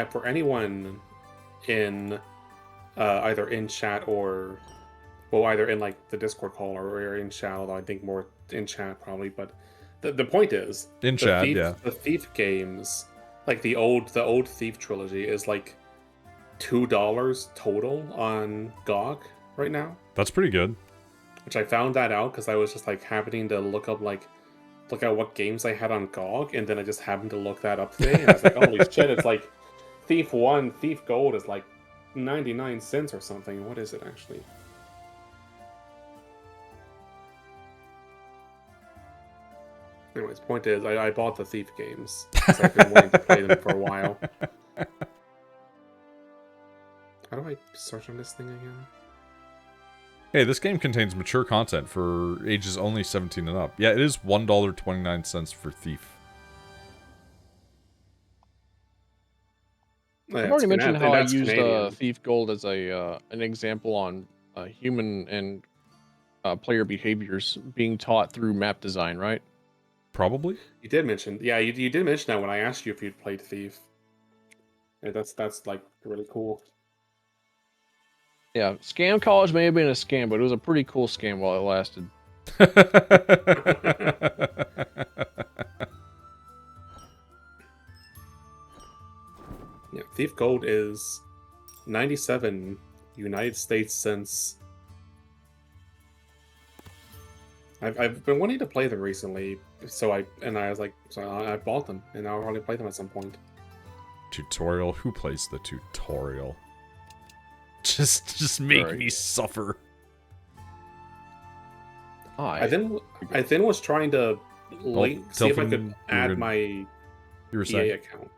for anyone in either in chat or well, either in like the Discord call or in chat, although I think more in chat probably. But the point is, In chat, yeah. the Thief games, like the old Thief trilogy, is like $2 total on GOG right now. That's pretty good. Which I found that out because I was just like happening to look at what games I had on GOG, and then I just happened to look that up today, and I was like, holy shit! It's like Thief 1, Thief Gold is like 99 cents or something. What is it actually? Anyways, point is, I bought the Thief games because I've been wanting to play them for a while. How do I search on this thing again? Hey, this game contains mature content for ages only 17 and up. Yeah, it is $1.29 for Thief. Oh, yeah, I've already mentioned how I used Canadian. Thief Gold as a an example on human and player behaviors being taught through map design, right? Probably. You did mention, yeah, you did mention that when I asked you if you'd played Thief. Yeah, that's like really cool. Yeah, Scam College may have been a scam, but it was a pretty cool scam while it lasted. Yeah, Thief Gold is 97 United States cents. I've been wanting to play them recently, so I was like, so I bought them, and I'll probably play them at some point. Tutorial? Who plays the tutorial? Just make me suffer. I then was trying to see if I could add my EA account.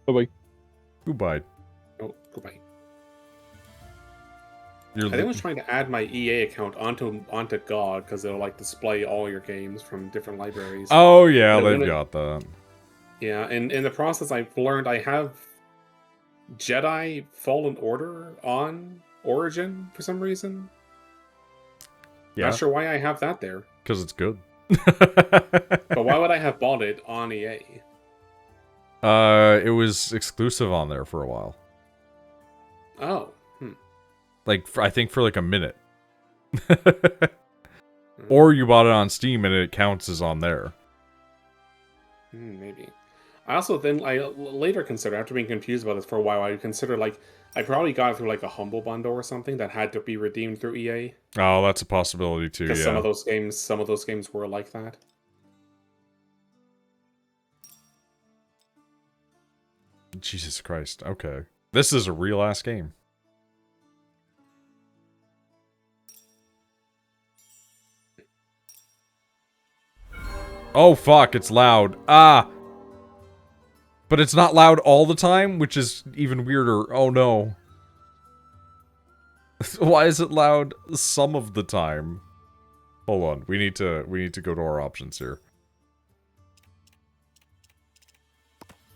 Bye-bye. Goodbye. Oh, goodbye. I then was trying to add my EA account onto GOG because it'll like display all your games from different libraries. Oh yeah, they've got that. Yeah, and in the process, I've learned I have Jedi Fallen Order on Origin for some reason. Yeah. Not sure why I have that there. Because it's good. But why would I have bought it on EA? It was exclusive on there for a while. Oh. Like, I think for like a minute. Or you bought it on Steam and it counts as on there. Maybe. I also then, I later considered, after being confused about this for a while, I considered, like, I probably got it through, like, a Humble Bundle or something that had to be redeemed through EA. Oh, that's a possibility too, yeah. Because some of those games were like that. Jesus Christ, okay. This is a real-ass game. Oh, fuck, it's loud. Ah! But it's not loud all the time, which is even weirder. Oh, no. Why is it loud some of the time? Hold on, we need to go to our options here.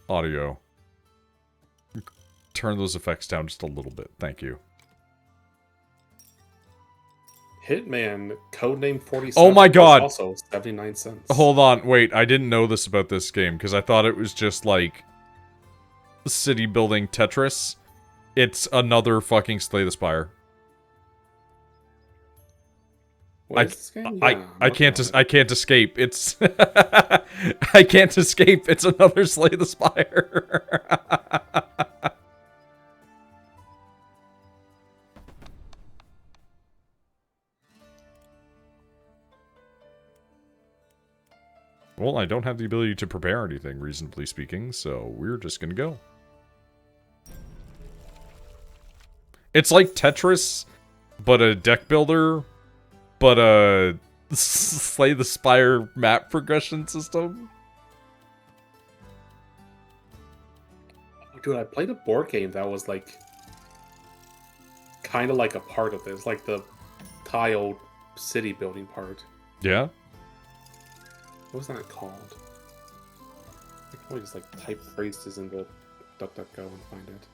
Audio. Turn those effects down just a little bit. Thank you. Hitman Codename 47. Oh my god! Also 79 cents. Hold on, wait. I didn't know this about this game because I thought it was just like city building Tetris. It's another fucking Slay the Spire. I can't escape. It's I can't escape. It's another Slay the Spire. Well, I don't have the ability to prepare anything, reasonably speaking, so we're just gonna go. It's like Tetris, but a deck builder, but a Slay the Spire map progression system. Dude, I played a board game that was like kind of like a part of this, like the tiled city building part. Yeah? What was that called? I can probably just like type phrases into DuckDuckGo and find it.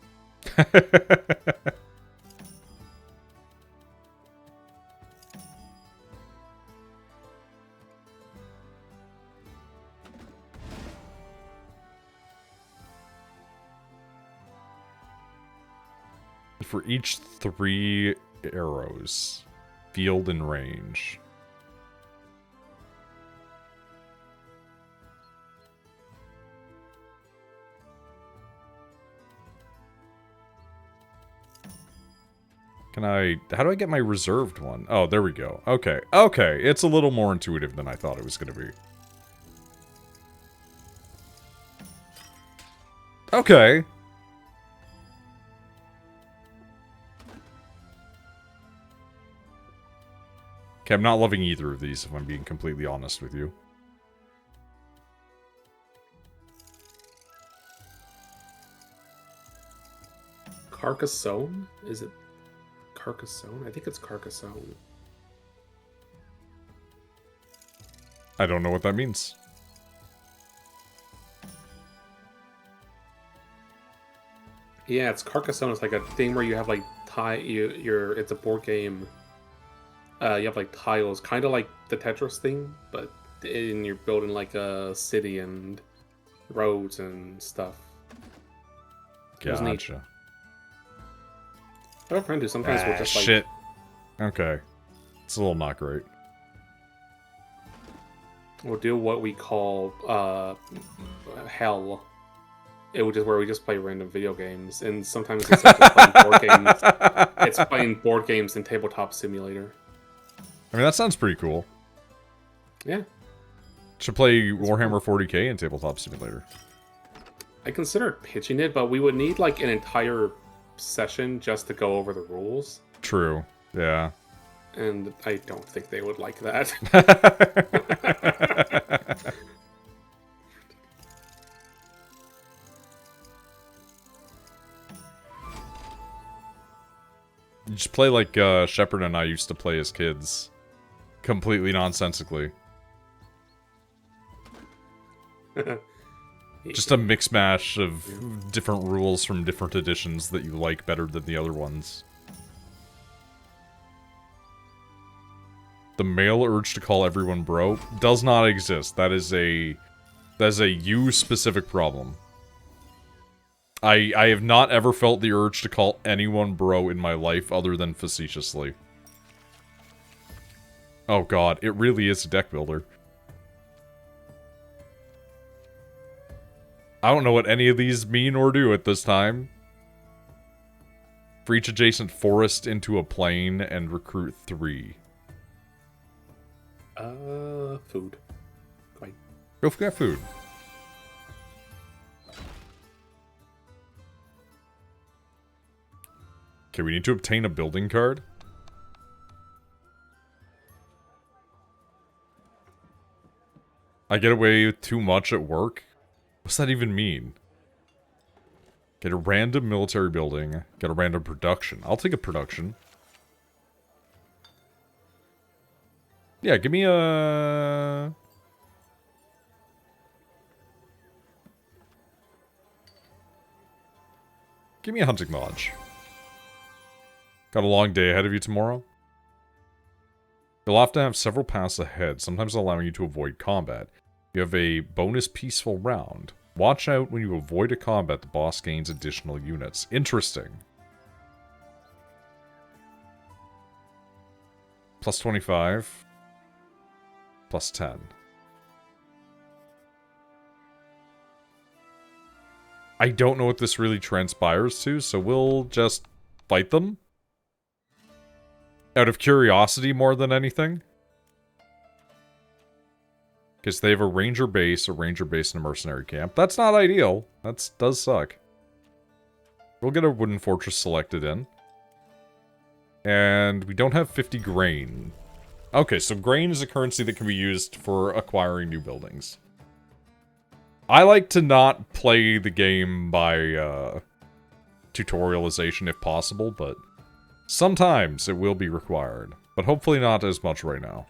for each 3 arrows. Field and range. Can I... How do I get my reserved one? Oh, there we go. Okay. Okay. It's a little more intuitive than I thought it was going to be. Okay. Okay, I'm not loving either of these, if I'm being completely honest with you. Carcassonne? Is it Carcassonne? I think it's Carcassonne. I don't know what that means. Yeah, it's Carcassonne. It's like a thing where you have like it's a board game. You have like tiles, kind of like the Tetris thing, but you're building like a city and roads and stuff. It was neat. Gotcha. I have a friend who sometimes will just like... Shit. Okay. It's a little not great. We'll do what we call hell. It which is where we just play random video games, and sometimes it's like just playing board games. It's playing board games in Tabletop Simulator. I mean, that sounds pretty cool. Yeah. Should play Warhammer 40k in Tabletop Simulator. I considered pitching it, but we would need like an entire session just to go over the rules. True. Yeah. And I don't think they would like that. You just play like Shepard and I used to play as kids. Completely nonsensically. Just a mix mash of different rules from different editions that you like better than the other ones. The male urge to call everyone bro does not exist. That is a you-specific problem. I have not ever felt the urge to call anyone bro in my life other than facetiously. Oh god, it really is a deck builder. I don't know what any of these mean or do at this time. For each adjacent forest into a plain and recruit 3. Food. Fine. Go get food. Okay, we need to obtain a building card. I get away with too much at work? What's that even mean? Get a random military building. Get a random production. I'll take a production. Yeah, give me a... Give me a hunting lodge. Got a long day ahead of you tomorrow? You'll have to have several paths ahead, sometimes allowing you to avoid combat. You have a bonus peaceful round. Watch out when you avoid a combat, the boss gains additional units. Interesting. Plus 25. Plus 10. I don't know what this really transpires to, so we'll just fight them. Out of curiosity more than anything. Because they have a ranger base, and a mercenary camp. That's not ideal. That does suck. We'll get a wooden fortress selected in. And we don't have 50 grain. Okay, so grain is a currency that can be used for acquiring new buildings. I like to not play the game by tutorialization if possible, but sometimes it will be required. But hopefully not as much right now.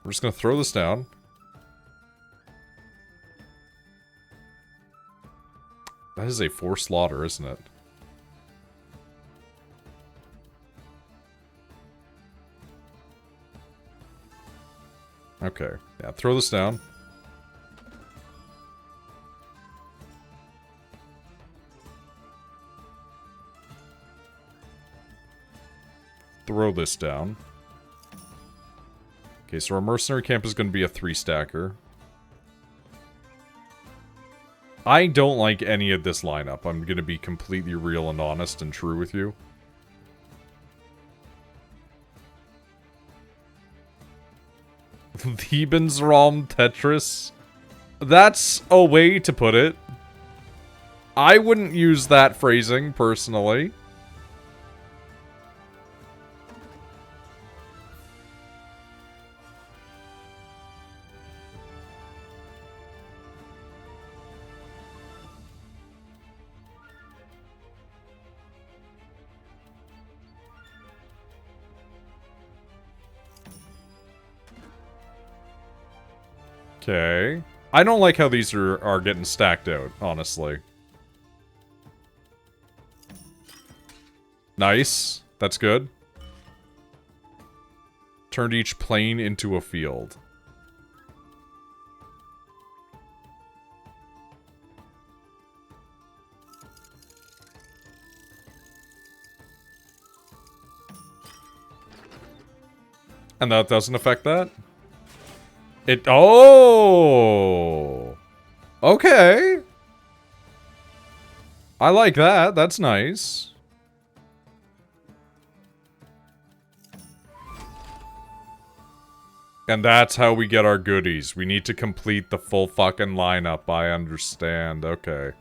We're just going to throw this down. That is a forced slaughter, isn't it? Okay. Yeah, throw this down. throw this down. Okay, so our mercenary camp is going to be a 3-stacker. I don't like any of this lineup. I'm going to be completely real and honest and true with you. Lebensraum Tetris? That's a way to put it. I wouldn't use that phrasing, personally. Okay. I don't like how these are getting stacked out, honestly. Nice. That's good. Turned each plane into a field. And that doesn't affect that? It... Oh! Okay. I like that. That's nice. And that's how we get our goodies. We need to complete the full fucking lineup. I understand. Okay.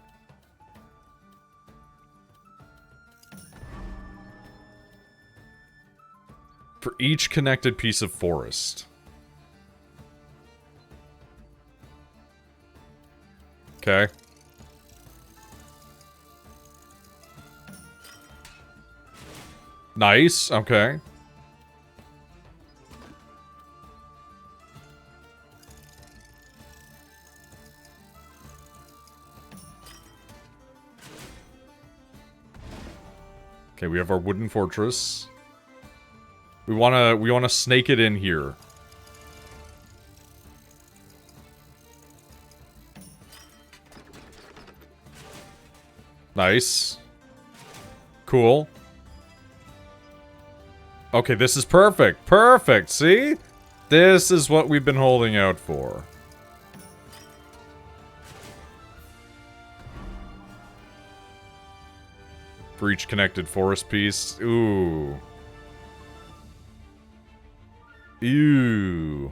For each connected piece of forest. Okay. Nice. Okay. Okay, we have our wooden fortress. We wanna snake it in here. Nice. Cool. Okay, this is perfect. Perfect, see? This is what we've been holding out for. For each connected forest piece. Ooh. Ew.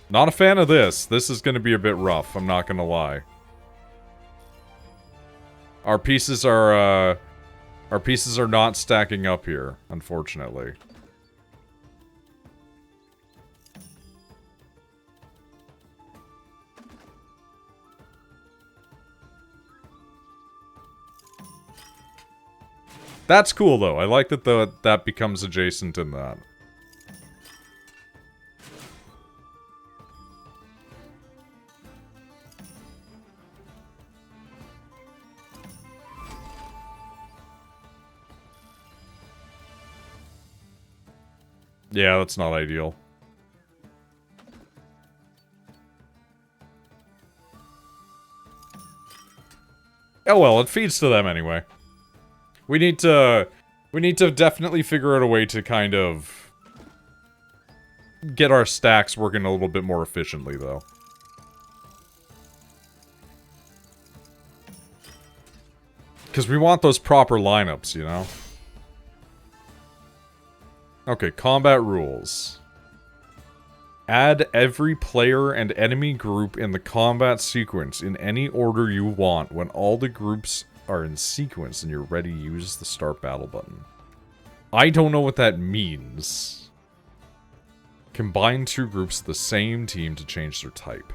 Not a fan of this. This is going to be a bit rough, I'm not going to lie. Our pieces are not stacking up here, unfortunately. That's cool, though. I like that that becomes adjacent in that. Yeah, that's not ideal. Oh well, it feeds to them anyway. We need to definitely figure out a way to kind of get our stacks working a little bit more efficiently, though. Because we want those proper lineups, you know? Okay, combat rules. Add every player and enemy group in the combat sequence in any order you want. When all the groups are in sequence and you're ready, use the start battle button. I don't know what that means. Combine two groups of the same team to change their type.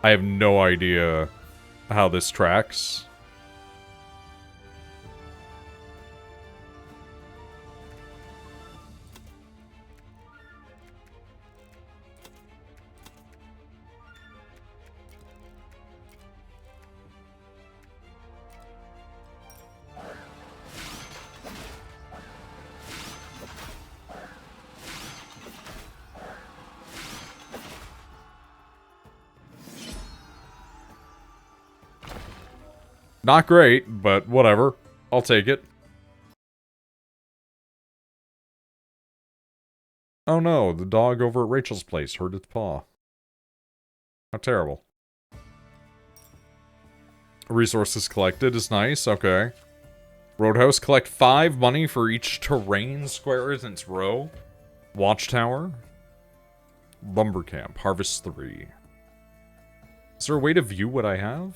I have no idea how this tracks. Not great, but whatever. I'll take it. Oh no, the dog over at Rachel's place hurt its paw. How terrible. Resources collected is nice, okay. Roadhouse, collect 5 money for each terrain square in its row. Watchtower. Lumber camp, harvest 3. Is there a way to view what I have?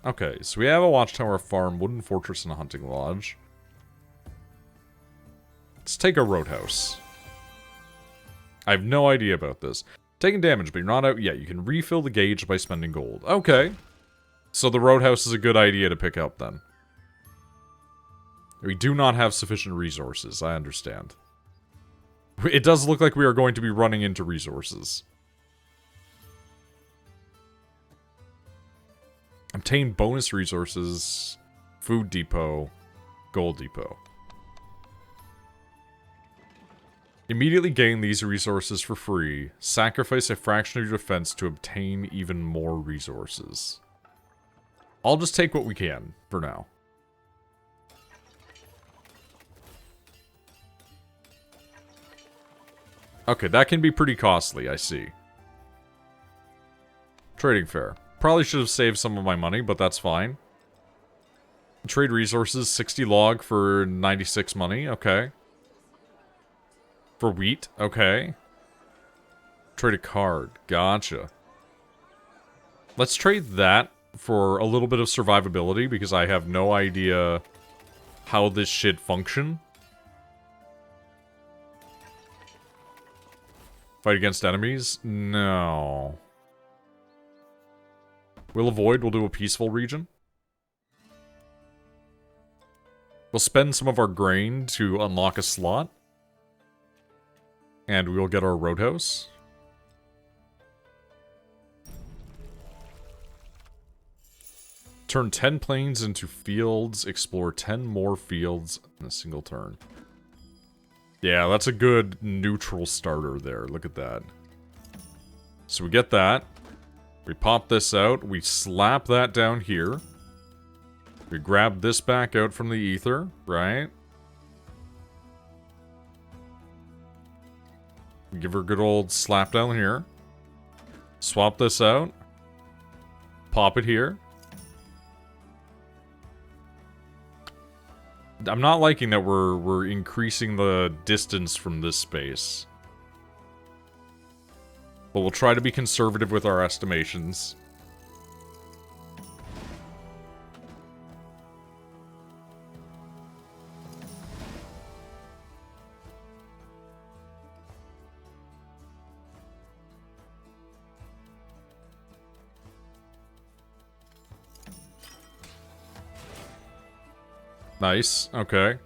Okay, so we have a watchtower, farm, wooden fortress, and a hunting lodge. Let's take a roadhouse. I have no idea about this. Taking damage, but you're not out yet. You can refill the gauge by spending gold. Okay. So the roadhouse is a good idea to pick up, then. We do not have sufficient resources, I understand. It does look like we are going to be running into resources. Obtain bonus resources. Food depot. Gold depot. Immediately gain these resources for free. Sacrifice a fraction of your defense to obtain even more resources. I'll just take what we can, for now. Okay, that can be pretty costly, I see. Trading fair. Probably should have saved some of my money, but that's fine. Trade resources, 60 log for 96 money, okay. For wheat, okay. Trade a card, gotcha. Let's trade that for a little bit of survivability, because I have no idea how this shit function. Fight against enemies? No. We'll avoid, we'll do a peaceful region. We'll spend some of our grain to unlock a slot. And we'll get our roadhouse. Turn 10 plains into fields. Explore 10 more fields in a single turn. Yeah, that's a good neutral starter there. Look at that. So we get that. We pop this out. We slap that down here. We grab this back out from the ether, right? Give her a good old slap down here. Swap this out. Pop it here. I'm not liking that we're increasing the distance from this space. But we'll try to be conservative with our estimations. Nice, okay.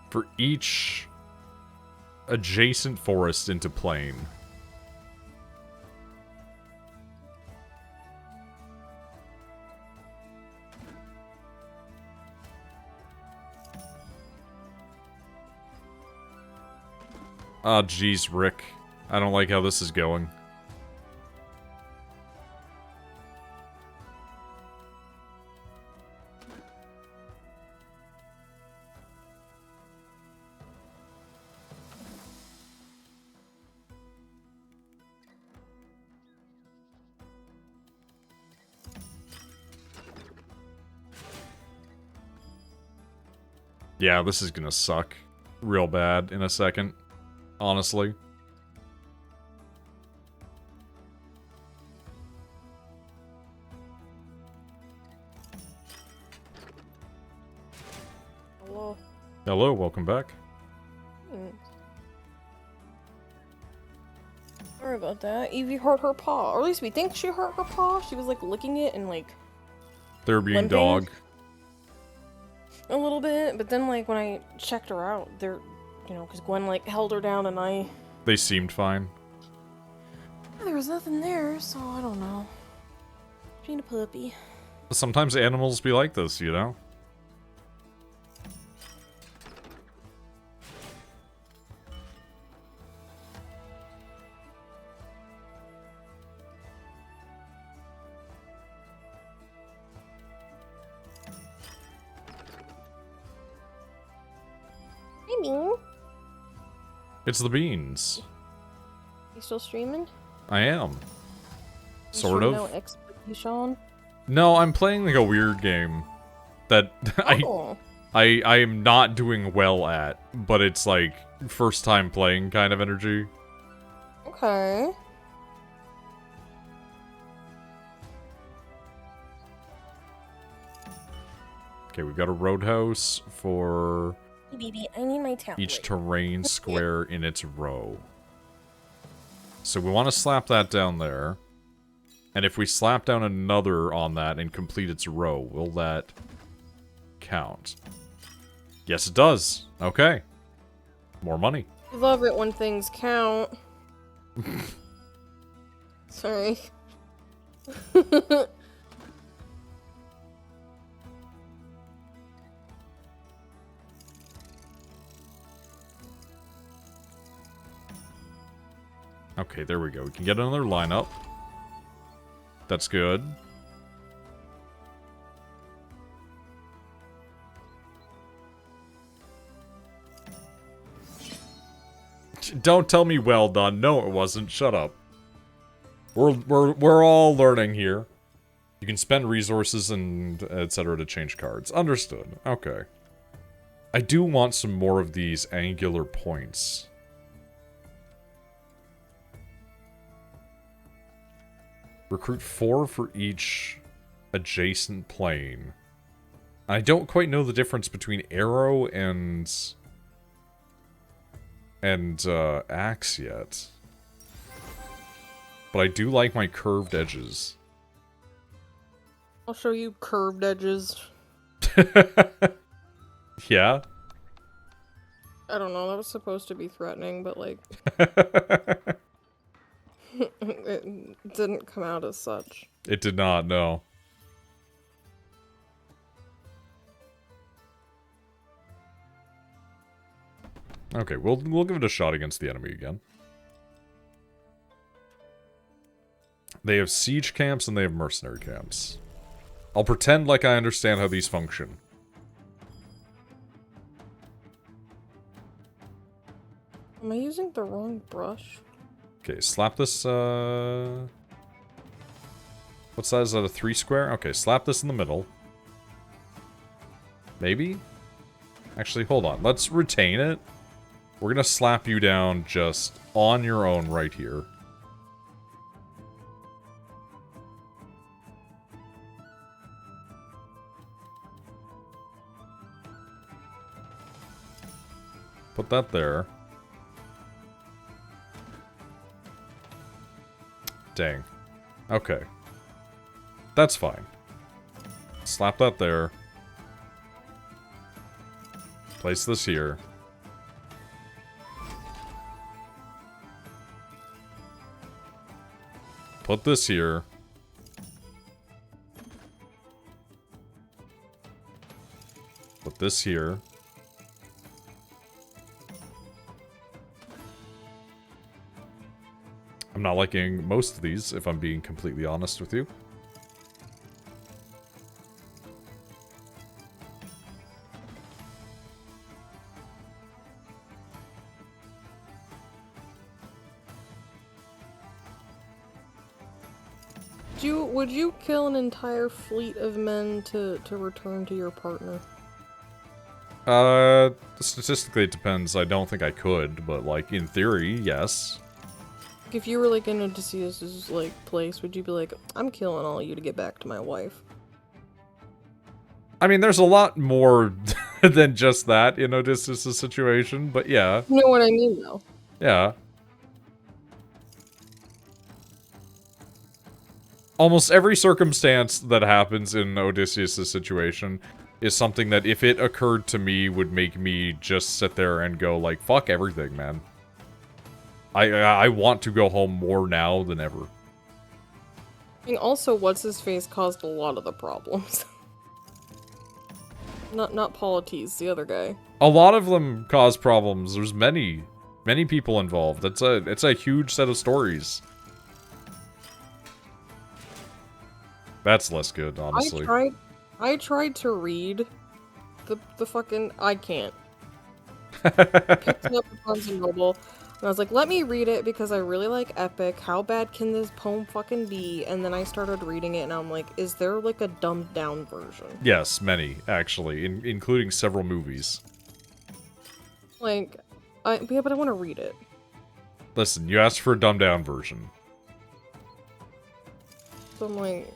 For each adjacent forest into plain. Ah, jeez, Rick. I don't like how this is going. Yeah, this is gonna suck real bad in a second. Honestly. Hello. Hello, welcome back. Sorry about that. Evie hurt her paw. Or at least we think she hurt her paw. She was like licking it and like... They're being limping dog. a little bit, but then like when I checked her out, they're... You know, because Gwen like held her down and I... They seemed fine. There was nothing there, so I don't know. Being a puppy. Sometimes animals be like this, you know? Bean. It's the beans. You still streaming? I am. You Sort stream of. No expectation. No, I'm playing like a weird game that Oh. I am not doing well at, but it's like first time playing kind of energy. Okay. Okay, we got a roadhouse for Hey, baby, I need my tablet. each terrain square in its row. So we want to slap that down there. And if we slap down another on that and complete its row, will that count? Yes, it does. Okay. More money. I love it when things count. Sorry. Okay, there we go. We can get another lineup. That's good. Don't tell me well done. No, it wasn't. Shut up. We're all learning here. You can spend resources and etc. to change cards. Understood. Okay. I do want some more of these angular points. Recruit 4 for each adjacent plane. I don't quite know the difference between arrow and axe yet. But I do like my curved edges. I'll show you curved edges. Yeah? I don't know, that was supposed to be threatening, but like... it didn't come out as such. It did not, no. Okay, we'll give it a shot against the enemy again. They have siege camps and they have mercenary camps. I'll pretend like I understand how these function. Am I using the wrong brush? Okay, slap this, what's that? Is that a 3 square? Okay, slap this in the middle. Maybe? Actually, hold on. Let's retain it. We're gonna slap you down just on your own right here. Put that there. Dang. Okay. That's fine. Slap that there. Place this here. Put this here. Put this here. I'm not liking most of these, if I'm being completely honest with you. Would you kill an entire fleet of men to return to your partner? Statistically it depends. I don't think I could, but like in theory, yes. If you were like in Odysseus's like place, would you be like, I'm killing all of you to get back to my wife? I mean, there's a lot more than just that in Odysseus' situation, but yeah. You know what I mean, though. Yeah. Almost every circumstance that happens in Odysseus' situation is something that, if it occurred to me, would make me just sit there and go, like, fuck everything, man. I want to go home more now than ever. I mean, also, what's-his-face caused a lot of the problems. Not Polites, the other guy. A lot of them cause problems. There's many people involved. It's a huge set of stories. That's less good, honestly. I tried to read the fucking... I can't. I picked it up at Barnes & Noble, and I was like, let me read it because I really like Epic. How bad can this poem fucking be? And then I started reading it, and I'm like, is there, like, a dumbed-down version? Yes, many, actually, including several movies. Like, yeah, but I want to read it. Listen, you asked for a dumbed-down version. So I'm like,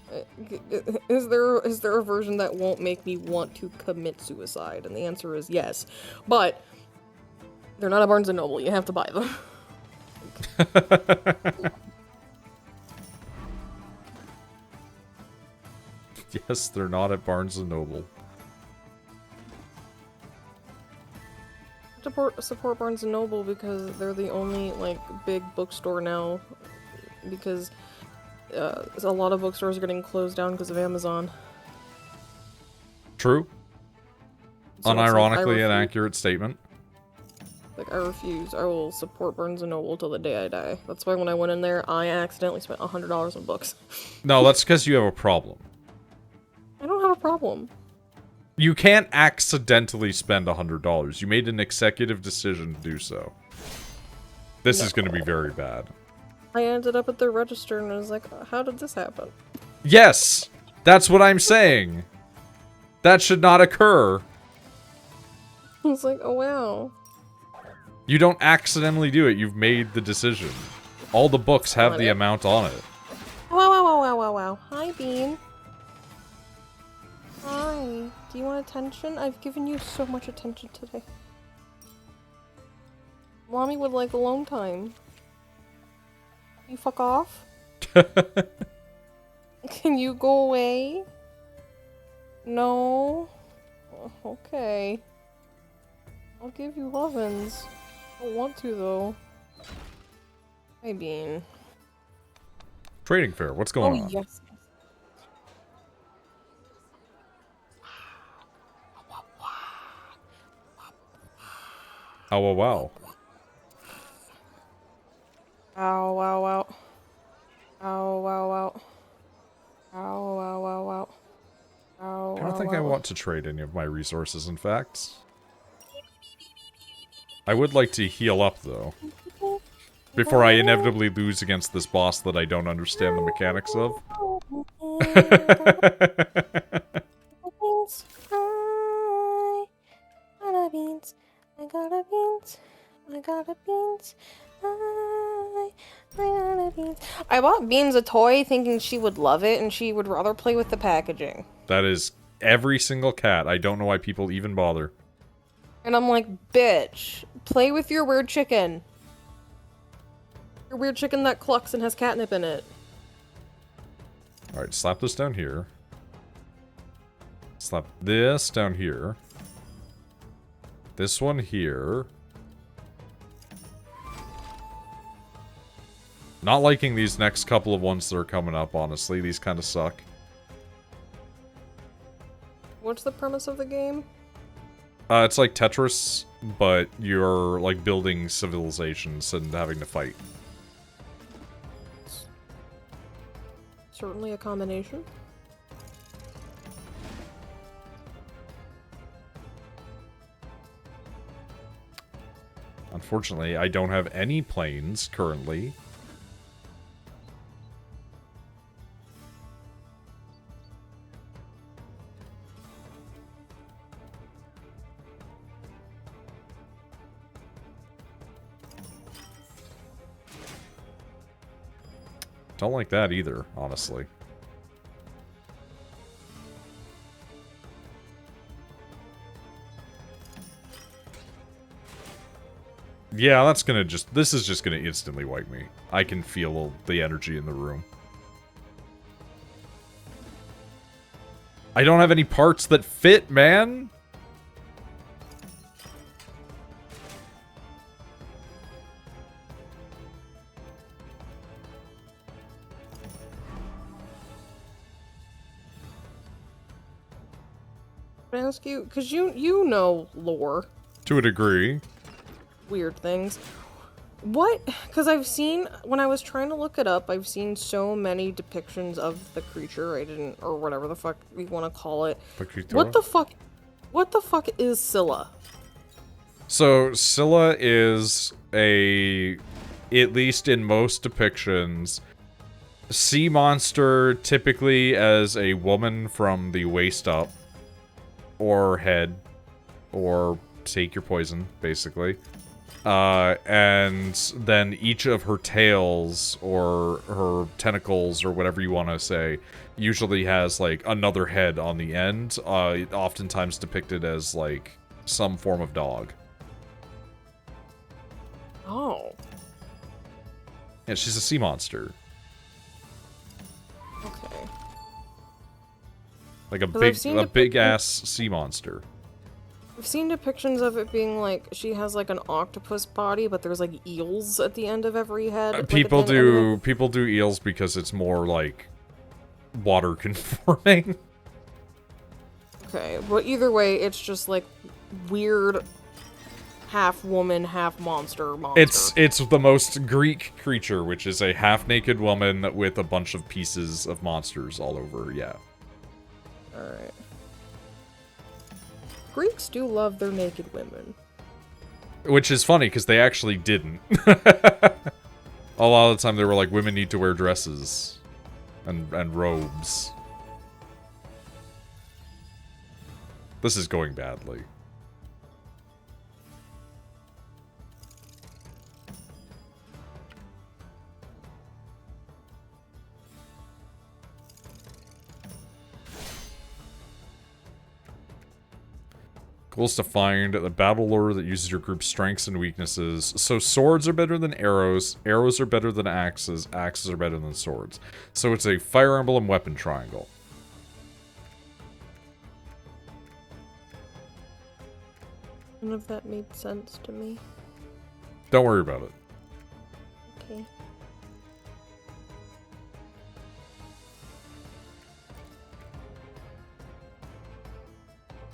is there a version that won't make me want to commit suicide? And the answer is yes. But they're not at Barnes & Noble. You have to buy them. Yes, they're not at Barnes & Noble. Support Barnes & Noble because they're the only, like, big bookstore now. Because a lot of bookstores are getting closed down because of Amazon. True. So it's Unironically, like, an accurate statement. Like, I refuse. I will support Barnes & Noble till the day I die. That's why when I went in there, I accidentally spent $100 on books. No, that's because you have a problem. I don't have a problem. You can't accidentally spend $100. You made an executive decision to do so. This is going to be very bad. I ended up at the register and I was like, how did this happen? Yes! That's what I'm saying! That should not occur. I was like, oh wow. You don't accidentally do it. You've made the decision. All the books have the amount on it. Wow, wow, wow, wow, wow, wow. Hi, Bean. Hi. Do you want attention? I've given you so much attention today. Mommy would like alone time. You fuck off? Can you go away? No? Okay. I'll give you lovin's. I don't want to, though. Hi, Bean. Trading fair, what's going on? Yes. Oh, wow, wow. Ow, wow, wow. Ow, wow, wow. Ow, wow, wow, wow. Ow, I don't think I want to trade any of my resources, in fact. I would like to heal up, though. Before I inevitably lose against this boss that I don't understand the mechanics of. I got a beans. I got a beans. I got a beans. I bought Beans a toy thinking she would love it and she would rather play with the packaging. That is every single cat. I don't know why people even bother. And I'm like, bitch, play with your weird chicken. Your weird chicken that clucks and has catnip in it. Alright, slap this down here. Slap this down here. This one here. Not liking these next couple of ones that are coming up, honestly. These kind of suck. What's the premise of the game? It's like Tetris, but you're, like, building civilizations and having to fight. Certainly a combination. Unfortunately, I don't have any planes currently. Don't like that either, honestly. Yeah, that's gonna just... This is just gonna instantly wipe me. I can feel the energy in the room. I don't have any parts that fit, man! Can I ask you, because you know lore. To a degree. Weird things. What? Because I've seen, when I was trying to look it up, I've seen so many depictions of the creature, or whatever the fuck you want to call it. What the fuck is Scylla? So, Scylla is a, at least in most depictions, sea monster typically as a woman from the waist up. Or head. Or take your poison, basically. And then each of her tails, or her tentacles, or whatever you want to say, usually has, like, another head on the end, oftentimes depicted as, like, some form of dog. Oh. Yeah, she's a sea monster. Okay. Like a 'Cause I've seen big-ass sea monster. I've seen depictions of it being like she has like an octopus body, but there's like eels at the end of every head. Like, People do eels because it's more like water conforming. Okay, but either way, it's just like weird half woman, half monster. It's the most Greek creature, which is a half-naked woman with a bunch of pieces of monsters all over. Yeah. All right. Greeks do love their naked women. Which is funny, because they actually didn't. A lot of the time they were like, women need to wear dresses. And robes. This is going badly. Goal is to find the battle lore that uses your group's strengths and weaknesses. So swords are better than arrows, arrows are better than axes, axes are better than swords. So it's a Fire Emblem weapon triangle. None of that made sense to me. Don't worry about it. Okay.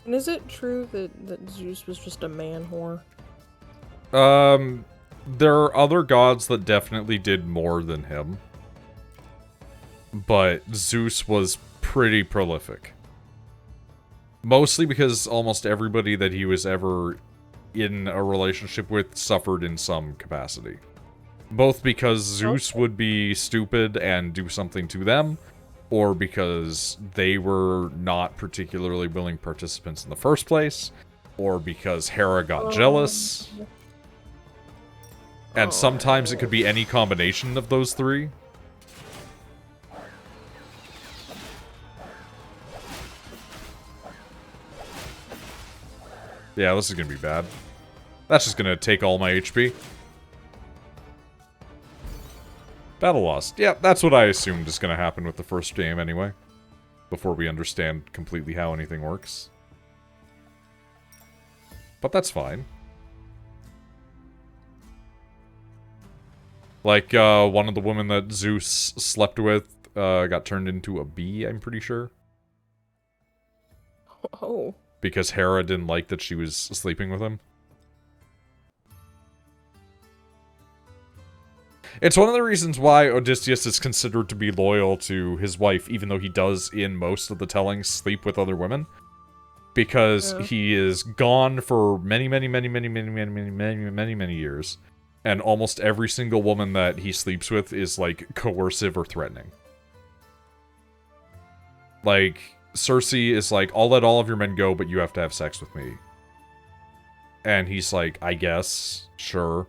And is it true that Zeus was just a man whore? There are other gods that definitely did more than him. But Zeus was pretty prolific. Mostly because almost everybody that he was ever in a relationship with suffered in some capacity. Both because Zeus would be stupid and do something to them, or because they were not particularly willing participants in the first place, or because Hera got jealous. And sometimes it could be any combination of those three. Yeah, this is gonna be bad. That's just gonna take all my HP. Battle lost. Yeah, that's what I assumed is gonna happen with the first game anyway. Before we understand completely how anything works. But that's fine. Like, one of the women that Zeus slept with, got turned into a bee, I'm pretty sure. Oh. Because Hera didn't like that she was sleeping with him. It's one of the reasons why Odysseus is considered to be loyal to his wife, even though he does, in most of the tellings, sleep with other women. Because he is gone for many years. And almost every single woman that he sleeps with is, like, coercive or threatening. Like, Cersei is like, I'll let all of your men go, but you have to have sex with me. And he's like, I guess, sure.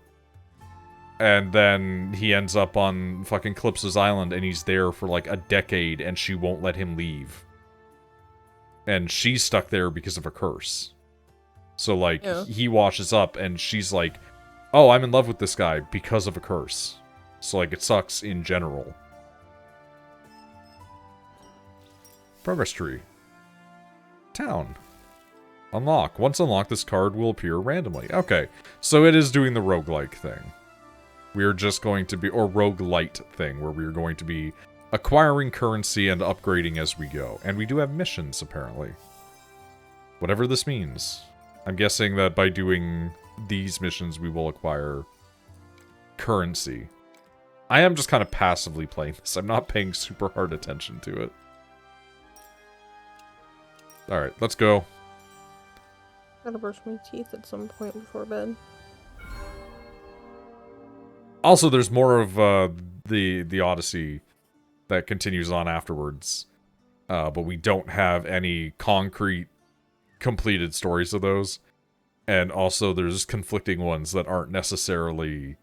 And then he ends up on fucking Calypso's Island, and he's there for like a decade, and she won't let him leave. And she's stuck there because of a curse. So, like, he washes up, and she's like, oh, I'm in love with this guy because of a curse. So, like, it sucks in general. Progress tree. Town. Unlock. Once unlocked, this card will appear randomly. Okay, so it is doing the roguelike thing. We are just going to be, or Rogue-Lite thing, where we are going to be acquiring currency and upgrading as we go. And we do have missions, apparently. Whatever this means. I'm guessing that by doing these missions, we will acquire currency. I am just kind of passively playing this. I'm not paying super hard attention to it. Alright, let's go. Gotta brush my teeth at some point before bed. Also, there's more of the Odyssey that continues on afterwards. But we don't have any concrete completed stories of those. And also there's conflicting ones that aren't necessarily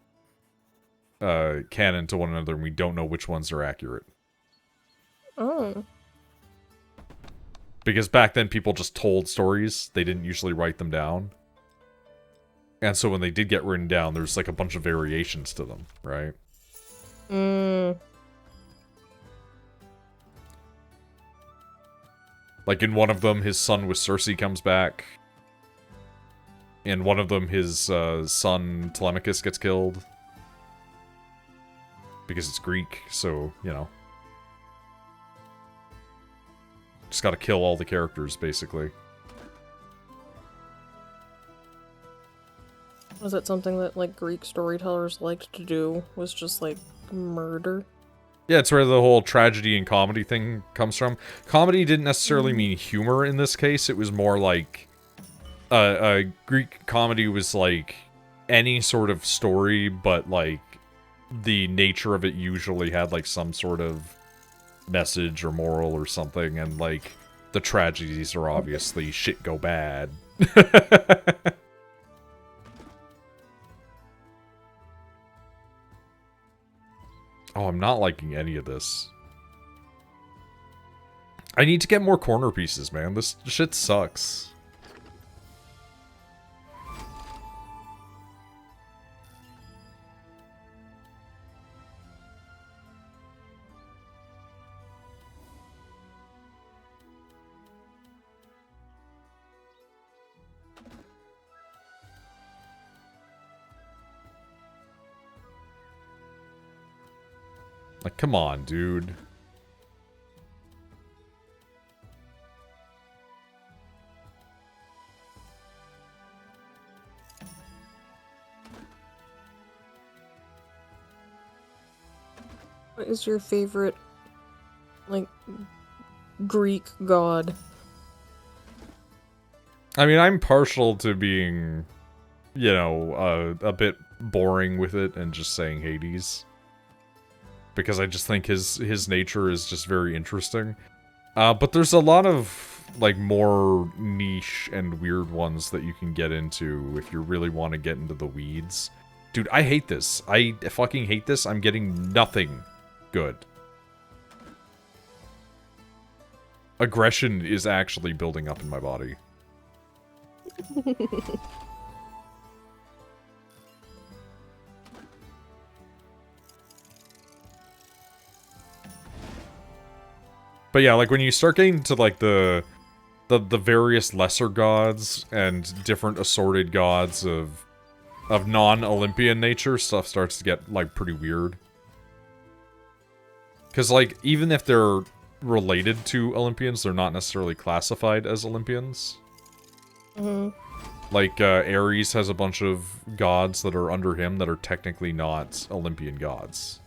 canon to one another, and we don't know which ones are accurate. Oh. Because back then people just told stories, they didn't usually write them down. And so when they did get written down, there's like a bunch of variations to them, right? Like in one of them, his son with Cersei comes back. In one of them, his son Telemachus gets killed. Because it's Greek, so, you know. Just gotta kill all the characters, basically. Was it something that, like, Greek storytellers liked to do? Was just, like, murder? Yeah, it's where the whole tragedy and comedy thing comes from. Comedy didn't necessarily mean humor in this case. It was more like... Greek comedy was, like, any sort of story, but, like, the nature of it usually had, like, some sort of message or moral or something, and, like, the tragedies are obviously shit go bad. Oh, I'm not liking any of this. I need to get more corner pieces, man. This shit sucks. Like, come on, dude. What is your favorite, like, Greek god? I mean, I'm partial to being, you know, a bit boring with it and just saying Hades. Because I just think his nature is just very interesting. But there's a lot of, like, more niche and weird ones that you can get into if you really want to get into the weeds. Dude, I hate this. I fucking hate this. I'm getting nothing good. Aggression is actually building up in my body. But yeah, like when you start getting to like the various lesser gods and different assorted gods of non-Olympian nature, stuff starts to get like pretty weird. Cause like even if they're related to Olympians, they're not necessarily classified as Olympians. Like Ares has a bunch of gods that are under him that are technically not Olympian gods.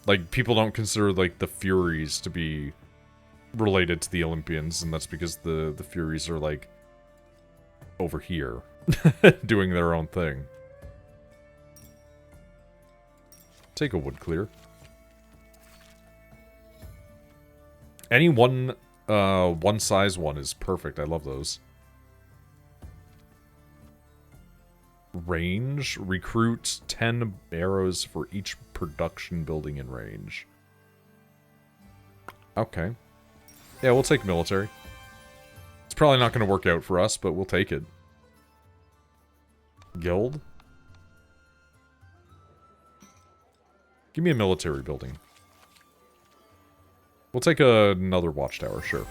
Like, people don't consider, like, the Furies to be related to the Olympians, and that's because the Furies are, like, over here, doing their own thing. Take a wood clear. Any one size one is perfect. I love those. Range. Recruit 10 arrows for each production building in range. Okay. Yeah, we'll take military. It's probably not going to work out for us, but we'll take it. Guild? Give me a military building. We'll take another watchtower, sure.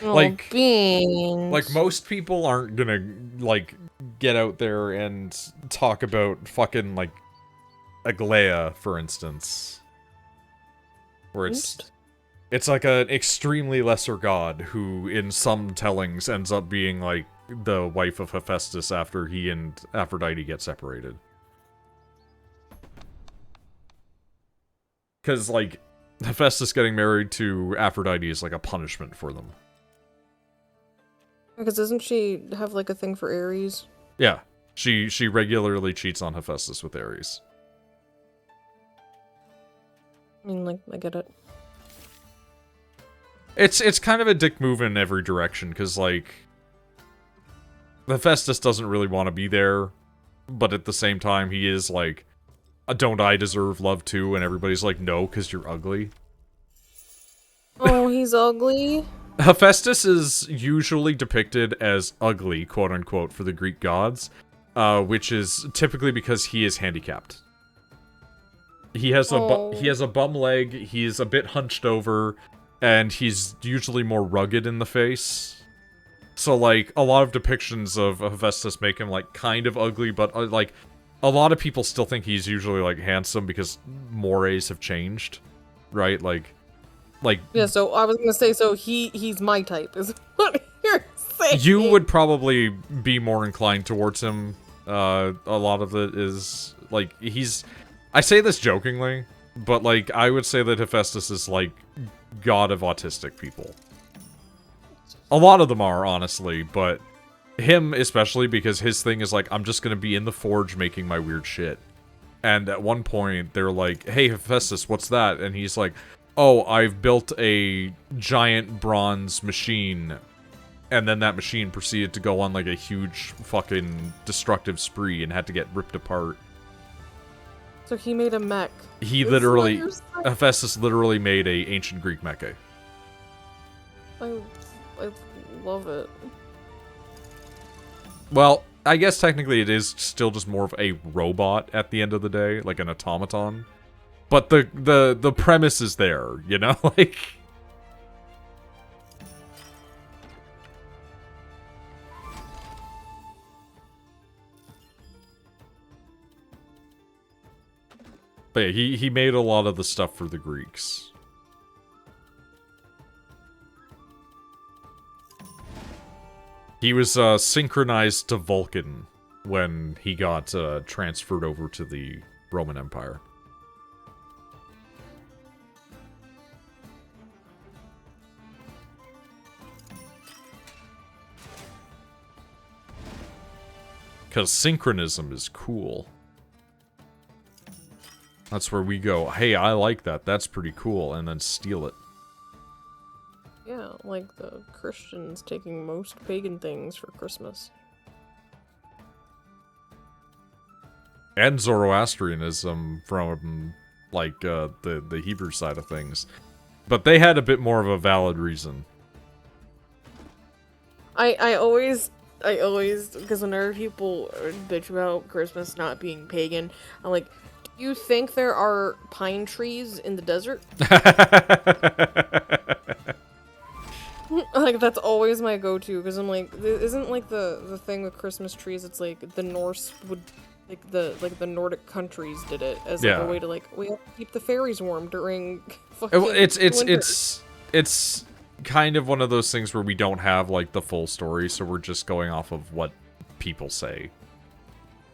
Oh, like, beans. like, most people aren't gonna, like, get out there and talk about fucking, like, Aglaia, for instance. Where it's like an extremely lesser god who, in some tellings, ends up being, like, the wife of Hephaestus after he and Aphrodite get separated. Because, like, Hephaestus getting married to Aphrodite is, like, a punishment for them. Because doesn't she have, like, a thing for Ares? Yeah. She regularly cheats on Hephaestus with Ares. I mean, like, I get it. It's kind of a dick move in every direction, because, like, Hephaestus doesn't really want to be there, but at the same time, he is like, don't I deserve love too? And everybody's like, no, because you're ugly. Oh, he's ugly? Hephaestus is usually depicted as ugly, quote-unquote, for the Greek gods, which is typically because he is handicapped. He has a bum leg, he's a bit hunched over, and he's usually more rugged in the face. So, like, a lot of depictions of Hephaestus make him, like, kind of ugly, but, like, a lot of people still think he's usually, like, handsome because mores have changed, right? Like... Yeah, so I was gonna say, so he's my type, is what you're saying. You would probably be more inclined towards him. A lot of it is, like, he's... I say this jokingly, but, like, I would say that Hephaestus is, like, god of autistic people. A lot of them are, honestly, but him especially, because his thing is like, I'm just gonna be in the forge making my weird shit. And at one point, they're like, hey, Hephaestus, what's that? And he's like, oh, I've built a giant bronze machine. And then that machine proceeded to go on, like, a huge fucking destructive spree and had to get ripped apart. So he made a mech. He literally... Hephaestus literally made a ancient Greek mecha. I love it. Well, I guess technically it is still just more of a robot at the end of the day, like an automaton. But the premise is there, you know? Like... But yeah, he made a lot of the stuff for the Greeks. He was synchronized to Vulcan when he got transferred over to the Roman Empire. Because synchronism is cool. That's where we go, hey, I like that, that's pretty cool, and then steal it. Yeah, like the Christians taking most pagan things for Christmas. And Zoroastrianism from, like, the Hebrew side of things. But they had a bit more of a valid reason. I always, because whenever people bitch about Christmas not being pagan, I'm like, do you think there are pine trees in the desert? Like, that's always my go-to, because I'm like, isn't, like, the thing with Christmas trees, it's like, the Norse would, like, the Nordic countries did it as, like, a way to, like, we have to keep the fairies warm during fucking winter. It's kind of one of those things where we don't have, like, the full story, so we're just going off of what people say.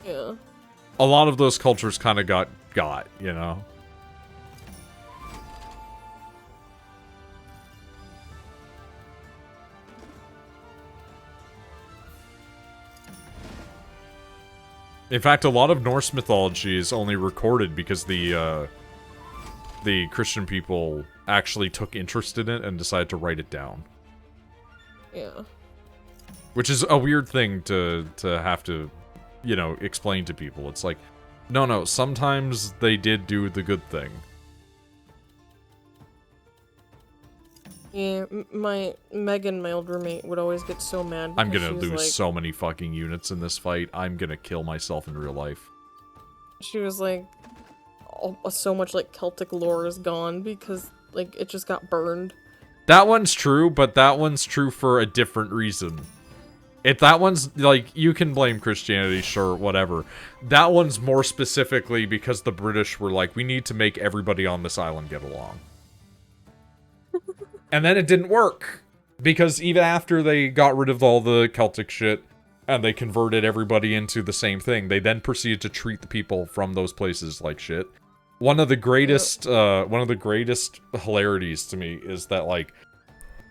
Yeah. A lot of those cultures kind of got, you know? In fact, a lot of Norse mythology is only recorded because the Christian people actually took interest in it and decided to write it down. Yeah. Which is a weird thing to have to, you know, explain to people. It's like, no, sometimes they did do the good thing. Yeah, Megan, my old roommate, would always get so mad. I'm gonna lose like, so many fucking units in this fight. I'm gonna kill myself in real life. She was like, so much, like, Celtic lore is gone because, like, it just got burned. That one's true, but that one's true for a different reason. If that one's, like, you can blame Christianity, sure, whatever. That one's more specifically because the British were like, we need to make everybody on this island get along. And then it didn't work. Because even after they got rid of all the Celtic shit, and they converted everybody into the same thing, they then proceeded to treat the people from those places like shit. One of the greatest hilarities to me is that, like,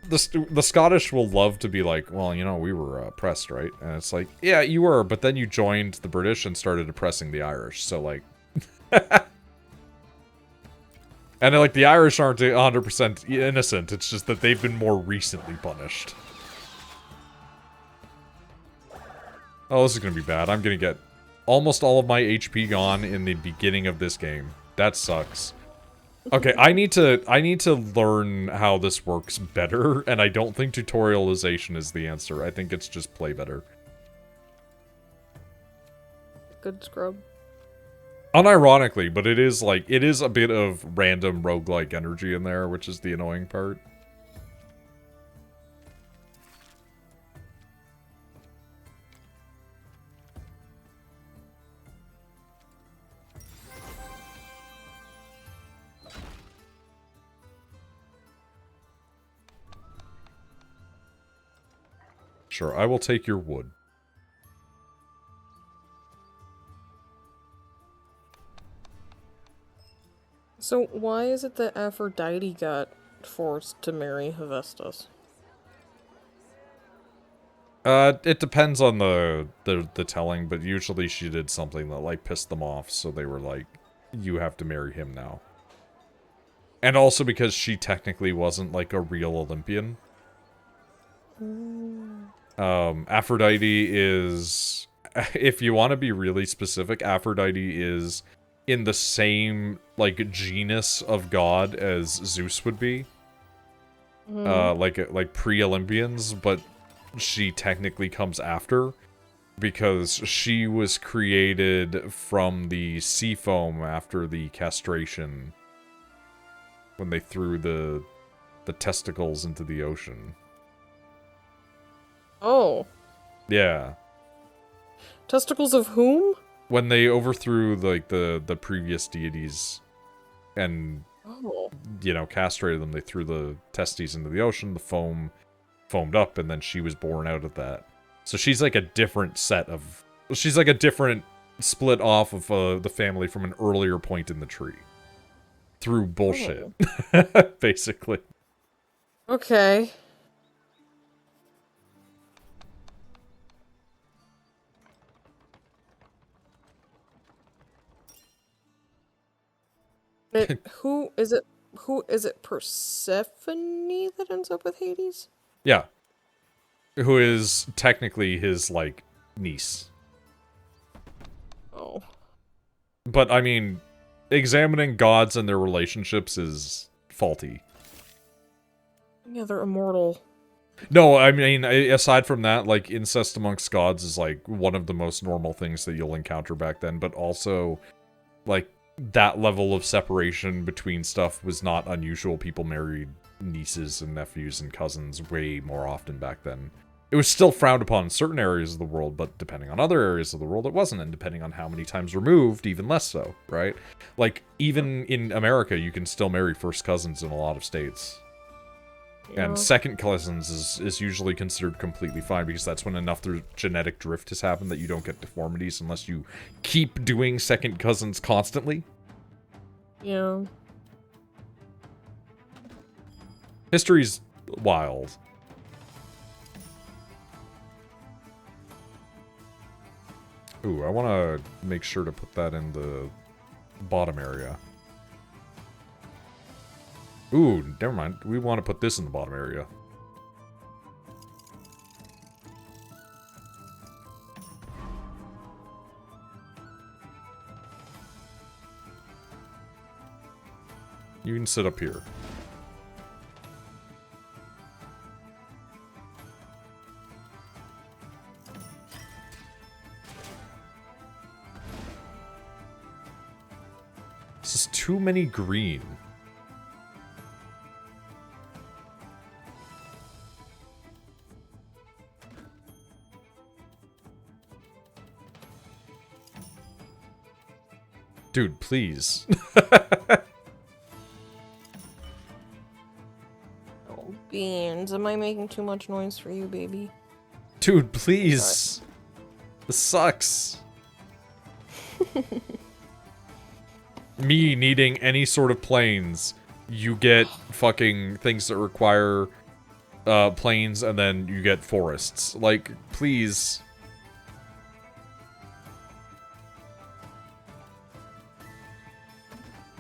the Scottish will love to be like, well, you know, we were oppressed, right? And it's like, yeah, you were, but then you joined the British and started oppressing the Irish, so, like... And, like, the Irish aren't 100% innocent, it's just that they've been more recently punished. Oh, this is gonna be bad. I'm gonna get almost all of my HP gone in the beginning of this game. That sucks. Okay, I need to learn how this works better, and I don't think tutorialization is the answer. I think it's just play better. Good scrub. Unironically, but it is a bit of random roguelike energy in there, which is the annoying part. Sure, I will take your wood. So why is it that Aphrodite got forced to marry Hephaestus? It depends on the telling, but usually she did something that, like, pissed them off, so they were like, you have to marry him now. And also because she technically wasn't, like, a real Olympian. Aphrodite is... If you want to be really specific, Aphrodite is in the same, like, genus of god as Zeus would be. Like pre-Olympians, but she technically comes after, because she was created from the sea foam after the castration, when they threw the testicles into the ocean. Oh. Yeah. Testicles of whom? When they overthrew, like, the previous deities and, you know, castrated them, they threw the testes into the ocean, the foam foamed up, and then she was born out of that. So she's like a different set of... She's like a different split off of the family from an earlier point in the tree. Through bullshit. Basically. Okay. Who is it? Who is it? Persephone that ends up with Hades? Yeah. Who is technically his, like, niece. Oh. But, I mean, examining gods and their relationships is faulty. Yeah, they're immortal. No, I mean, aside from that, like, incest amongst gods is, like, one of the most normal things that you'll encounter back then, but also, like, that level of separation between stuff was not unusual. People married nieces and nephews and cousins way more often back then. It was still frowned upon in certain areas of the world, but depending on other areas of the world, it wasn't, and depending on how many times removed, even less so, right? Like, even in America, you can still marry first cousins in a lot of states. Yeah. And second cousins is usually considered completely fine, because that's when enough genetic drift has happened that you don't get deformities unless you keep doing second cousins constantly. Yeah. History's wild. Ooh, I want to make sure to put that in the bottom area. Ooh, never mind. We want to put this in the bottom area. You can sit up here. This is too many green. Dude, please. Oh, Beans, am I making too much noise for you, baby? Dude, please. This sucks. me needing any sort of planes, you get fucking things that require plains, and then you get forests. Like, please.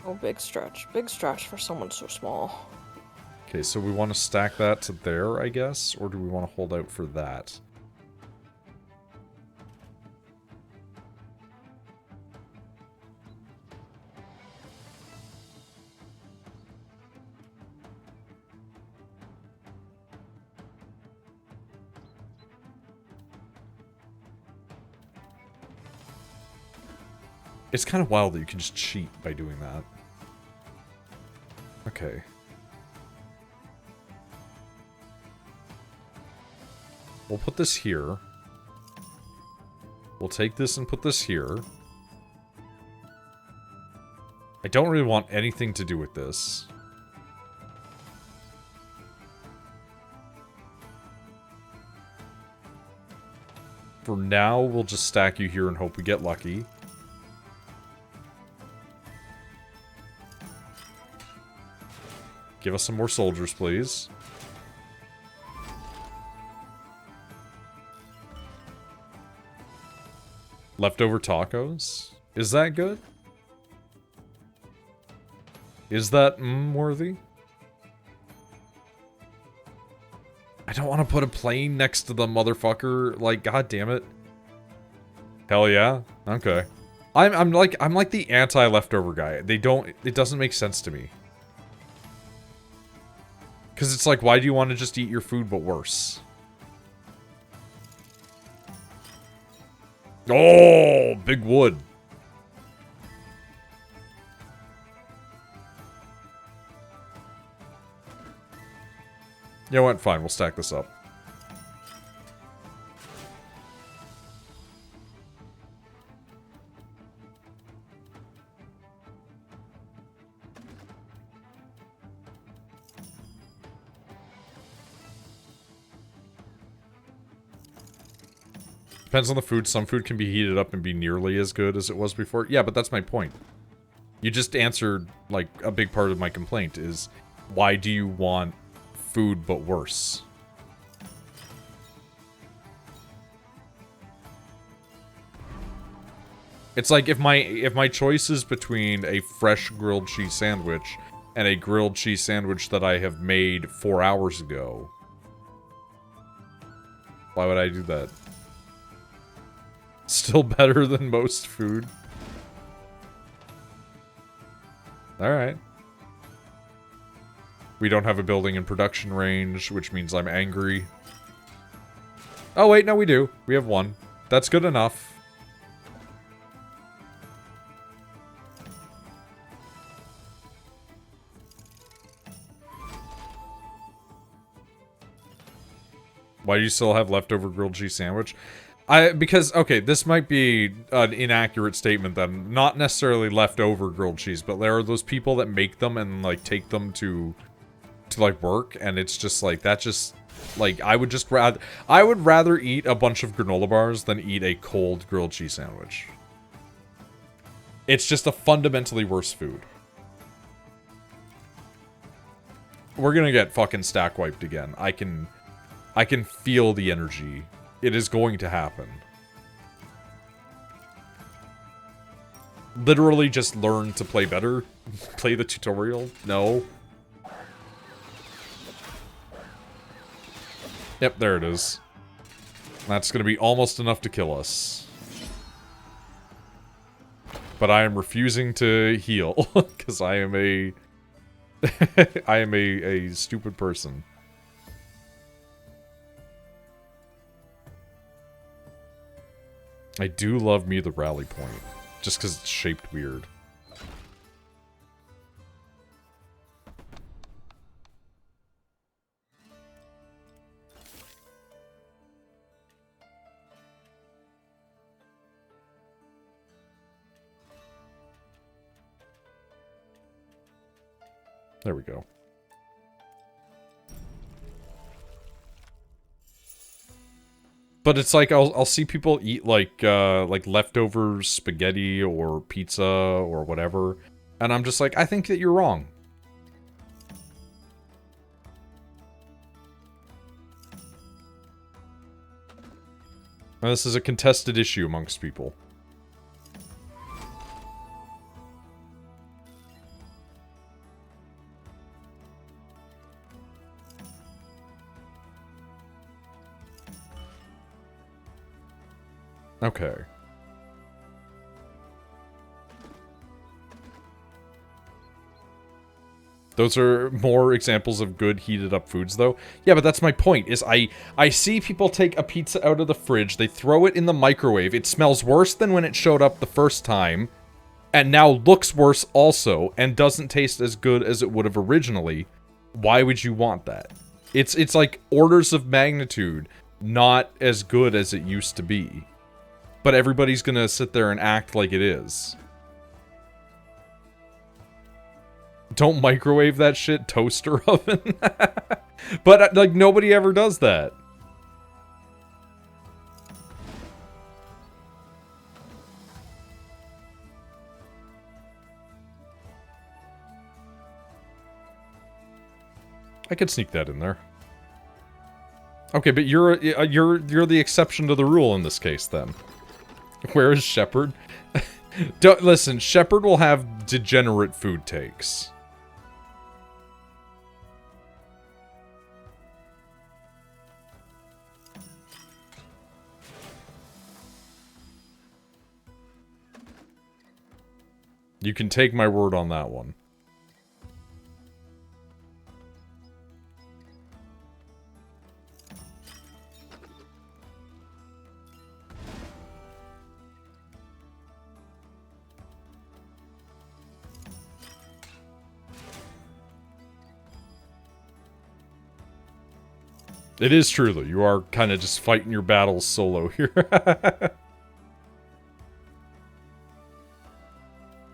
Oh, big stretch. Big stretch for someone so small. Okay, so we want to stack that to there, I guess? Or do we want to hold out for that? It's kind of wild that you can just cheat by doing that. Okay. We'll put this here. We'll take this and put this here. I don't really want anything to do with this. For now, we'll just stack you here and hope we get lucky. Give us some more soldiers, please. Leftover tacos? Is that good? Is that worthy? I don't want to put a plane next to the motherfucker. Like, god damn it. Hell yeah. Okay. I'm like the anti-leftover guy. It doesn't make sense to me. Because it's like, why do you want to just eat your food but worse? Oh, big wood. You know what? Fine, we'll stack this up. Depends on the food. Some food can be heated up and be nearly as good as it was before. Yeah, but that's my point. You just answered, like, a big part of my complaint is, why do you want food but worse? It's like if my choice is between a fresh grilled cheese sandwich and a grilled cheese sandwich that I have made 4 hours ago, why would I do that? Still better than most food. Alright. We don't have a building in production range, which means I'm angry. Oh wait, no we do. We have one. That's good enough. Why do you still have leftover grilled cheese sandwich? Because, okay, this might be an inaccurate statement then. Not necessarily leftover grilled cheese, but there are those people that make them and, like, take them to like, work, and it's just, like, that just, like, I would rather eat a bunch of granola bars than eat a cold grilled cheese sandwich. It's just a fundamentally worse food. We're gonna get fucking stack wiped again. I can feel the energy. It is going to happen. Literally just learn to play better. Play the tutorial. No. Yep, there it is. That's going to be almost enough to kill us. But I am refusing to heal. Because I am a... I am a stupid person. I do love me the rally point, just because it's shaped weird. There we go. But it's like I'll see people eat like leftover spaghetti or pizza or whatever, And I'm just like, I think that you're wrong. Now, this is a contested issue amongst people. Okay. Those are more examples of good heated up foods, though. Yeah, but that's my point, is I see people take a pizza out of the fridge, they throw it in the microwave, it smells worse than when it showed up the first time, and now looks worse also, and doesn't taste as good as it would have originally. Why would you want that? It's like orders of magnitude not as good as it used to be. But everybody's gonna sit there and act like it is. Don't microwave that shit, toaster oven. But, like, nobody ever does that. I could sneak that in there. Okay, but you're the exception to the rule in this case, then. Where is Shepard? Listen, Shepard will have degenerate food takes. You can take my word on that one. It is true, though. You are kind of just fighting your battles solo here.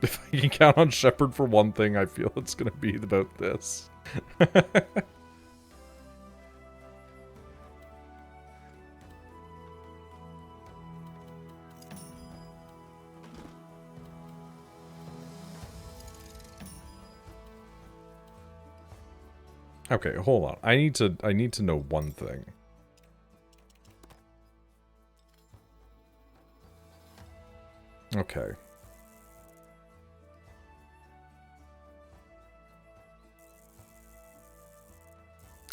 If I can count on Shepard for one thing, I feel it's going to be about this. Okay, hold on. I need to know one thing. Okay.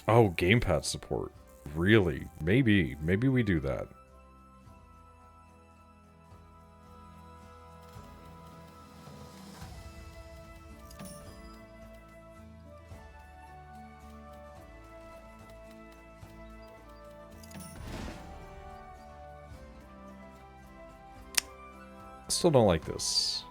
Oh, gamepad support. Really? Maybe we do that. Still don't like this.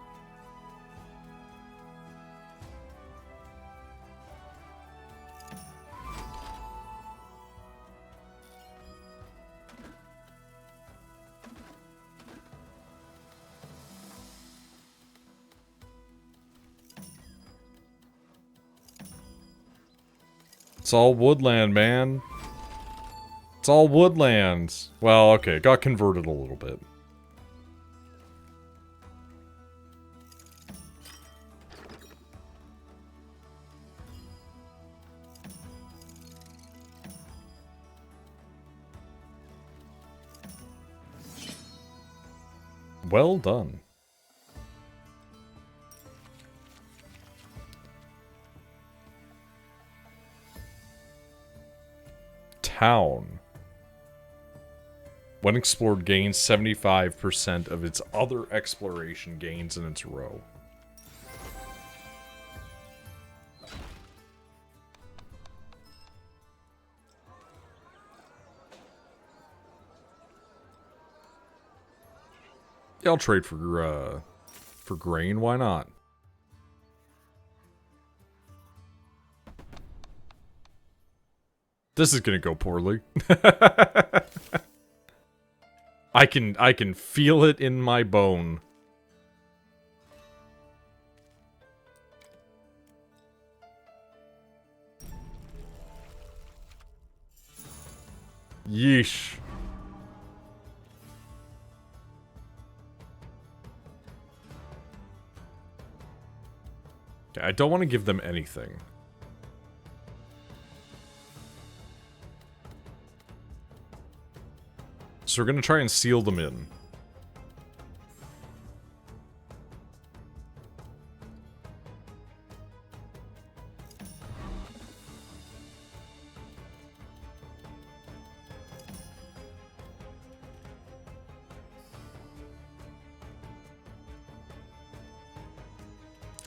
It's all woodland, man. It's all woodland. Well, okay, it got converted a little bit. Well done. Town. When explored, gains 75% of its other exploration gains in its row. Yeah, I'll trade for grain. Why not? This is gonna go poorly. I can feel it in my bone. Yeesh. Okay, I don't want to give them anything. So we're going to try and seal them in.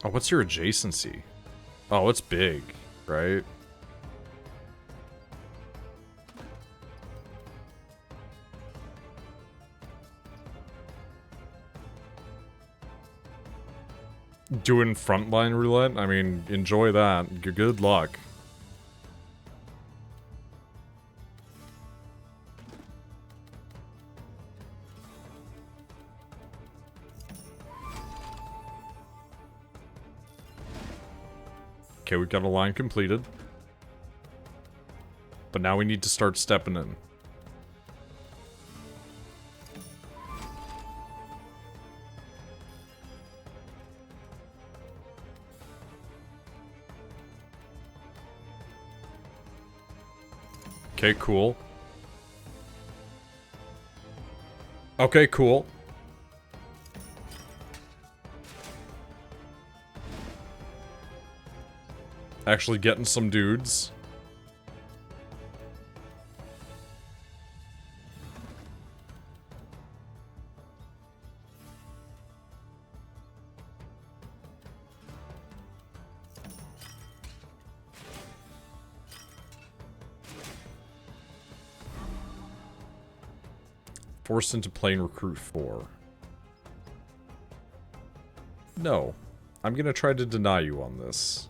Oh, what's your adjacency? Oh, it's big, right? Doing frontline roulette? I mean, enjoy that. Good luck. Okay, we've got a line completed. But now we need to start stepping in. Okay, cool. Okay, cool. Actually getting some dudes. Forced into playing Recruit 4. No. I'm gonna try to deny you on this.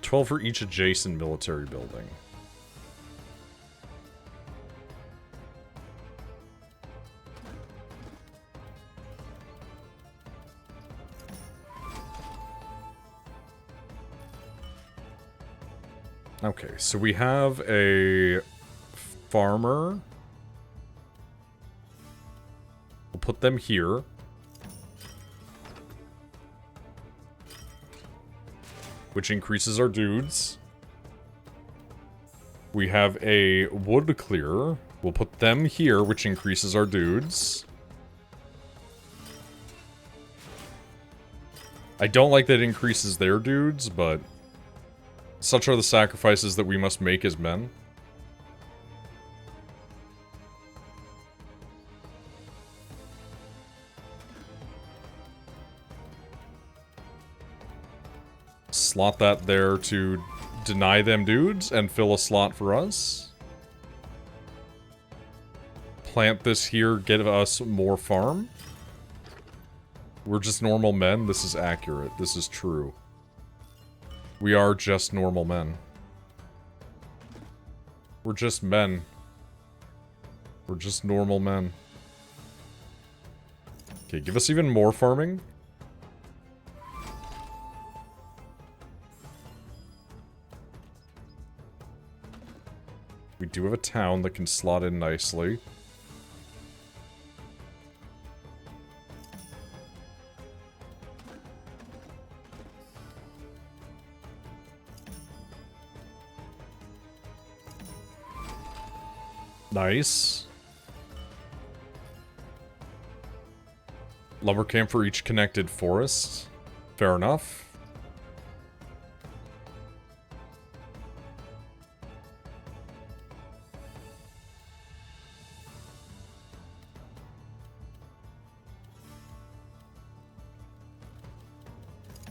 $12 for each adjacent military building. Okay, so we have a farmer. We'll put them here. Which increases our dudes. We have a wood clearer. We'll put them here, which increases our dudes. I don't like that it increases their dudes, but such are the sacrifices that we must make as men. Slot that there to deny them dudes and fill a slot for us. Plant this here, get us more farm. We're just normal men. This is accurate. This is true. We are just normal men. We're just men. We're just normal men. Okay, give us even more farming. We do have a town that can slot in nicely. Nice. Lumber camp for each connected forest. Fair enough.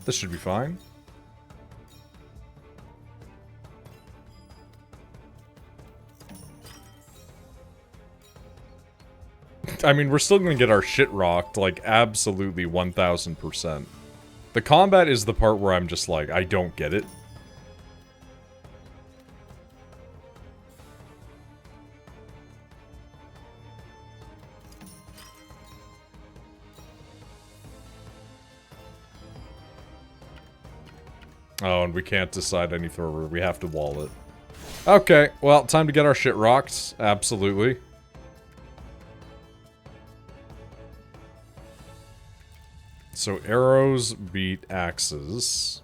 This should be fine. I mean, we're still gonna get our shit rocked, like, absolutely 1000%. The combat is the part where I'm just like, I don't get it. Oh, and we can't decide any further. We have to wall it. Okay, well, time to get our shit rocked. Absolutely. So arrows beat axes.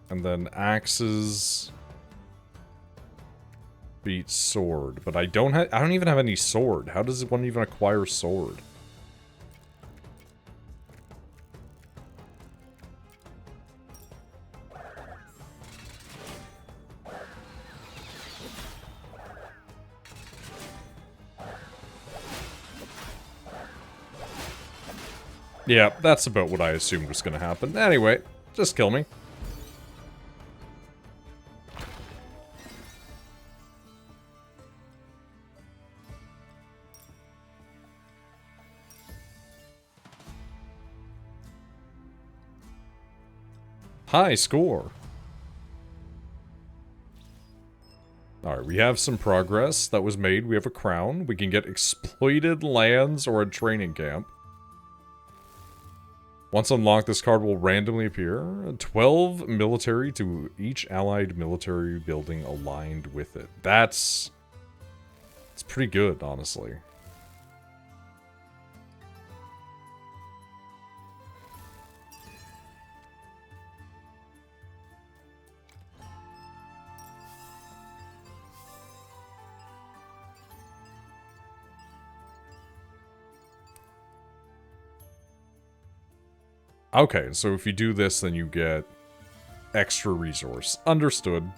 And then axes beat sword. But I don't even have any sword. How does one even acquire sword? Yeah, that's about what I assumed was going to happen. Anyway, just kill me. High score. Alright, we have some progress that was made. We have a crown. We can get exploited lands or a training camp. Once unlocked, this card will randomly appear. 12 military to each allied military building aligned with it. It's pretty good, honestly. Okay, so if you do this, then you get extra resource. Understood.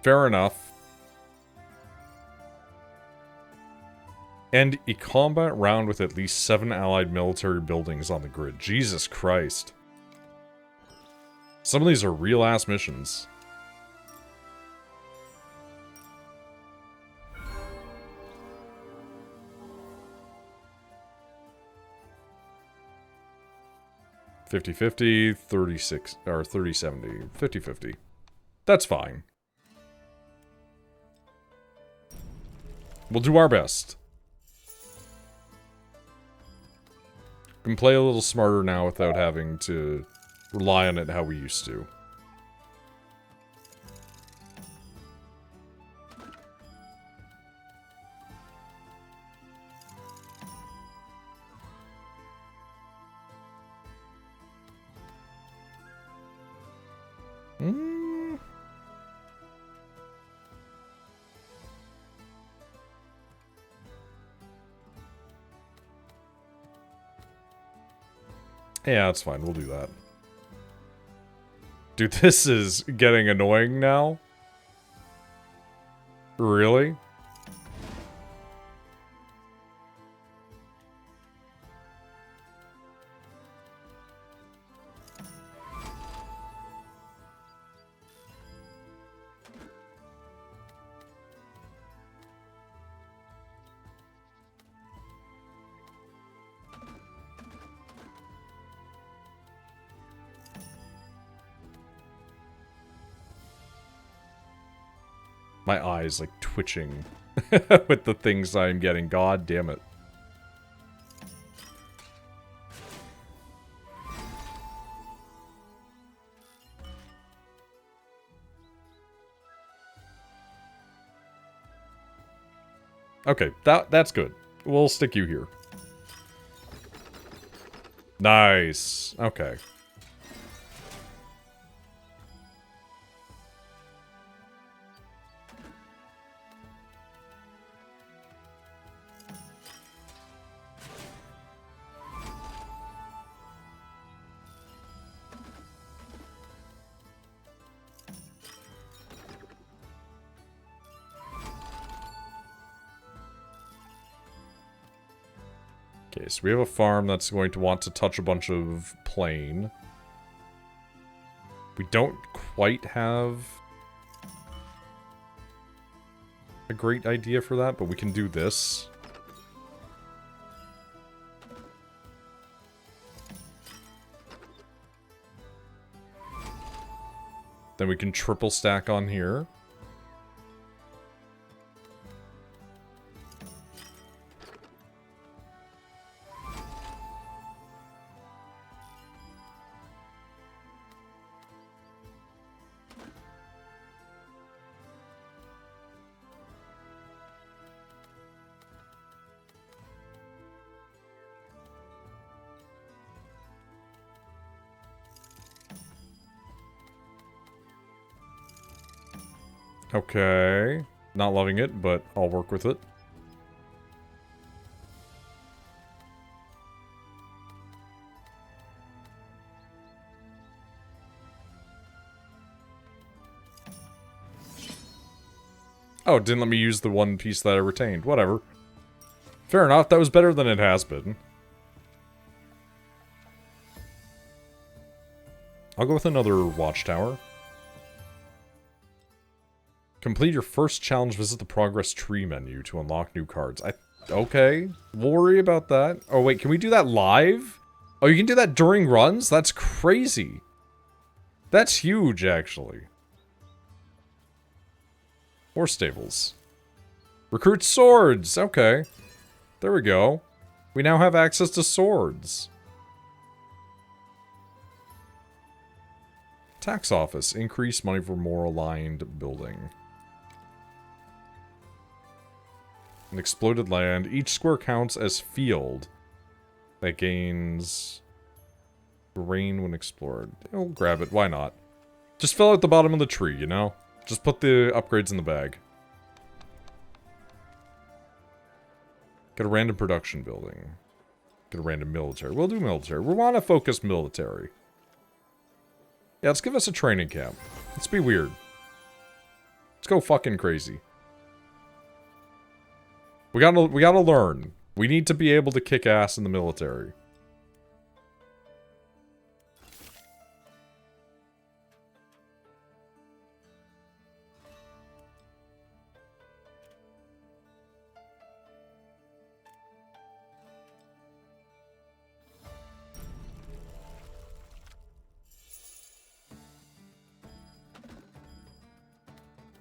Fair enough. End a combat round with at least 7 allied military buildings on the grid. Jesus Christ. Some of these are real-ass missions. $50-50, 36 or 30-70, 50-50. That's fine. We'll do our best. We can play a little smarter now without having to rely on it how we used to. Yeah, that's fine. We'll do that. Dude, this is getting annoying now. Really? My eyes, like, twitching with the things I'm getting. God damn it. Okay, that's good. We'll stick you here. Nice. Okay. Okay, so we have a farm that's going to want to touch a bunch of plain. We don't quite have a great idea for that, but we can do this. Then we can triple stack on here. Okay. Not loving it, but I'll work with it. Oh, it didn't let me use the one piece that I retained. Whatever. Fair enough, that was better than it has been. I'll go with another watchtower. Complete your first challenge, visit the progress tree menu to unlock new cards. Okay, we'll worry about that. Oh wait, can we do that live? Oh, you can do that during runs? That's crazy. That's huge, actually. Horse stables. Recruit swords! Okay. There we go. We now have access to swords. Tax office. Increase money for more aligned building. An exploded land. Each square counts as field. That gains rain when explored. We'll grab it. Why not? Just fill out the bottom of the tree, you know? Just put the upgrades in the bag. Get a random production building. Get a random military. We'll do military. We want to focus military. Yeah, let's give us a training camp. Let's be weird. Let's go fucking crazy. We gotta learn. We need to be able to kick ass in the military.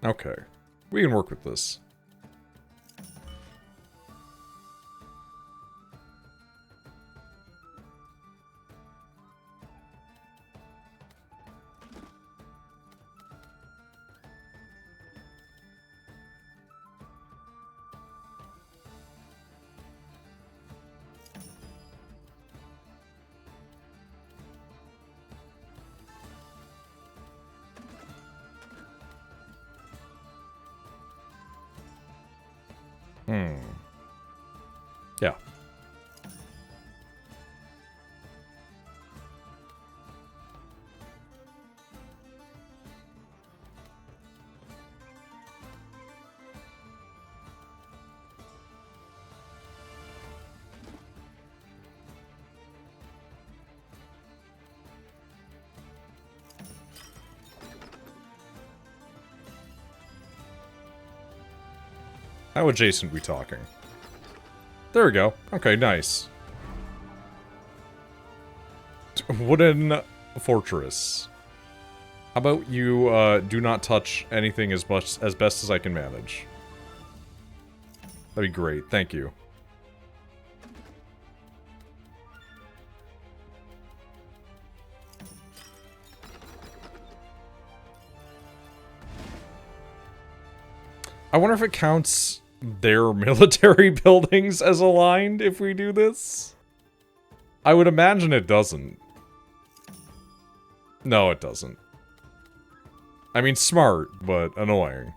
Okay. We can work with this. Yeah. How adjacent we talking? There we go. Okay, nice. Wooden fortress. How about you do not touch anything as best as I can manage? That'd be great. Thank you. I wonder if it counts their military buildings as aligned if we do this? I would imagine it doesn't. No, it doesn't. I mean, smart, but annoying.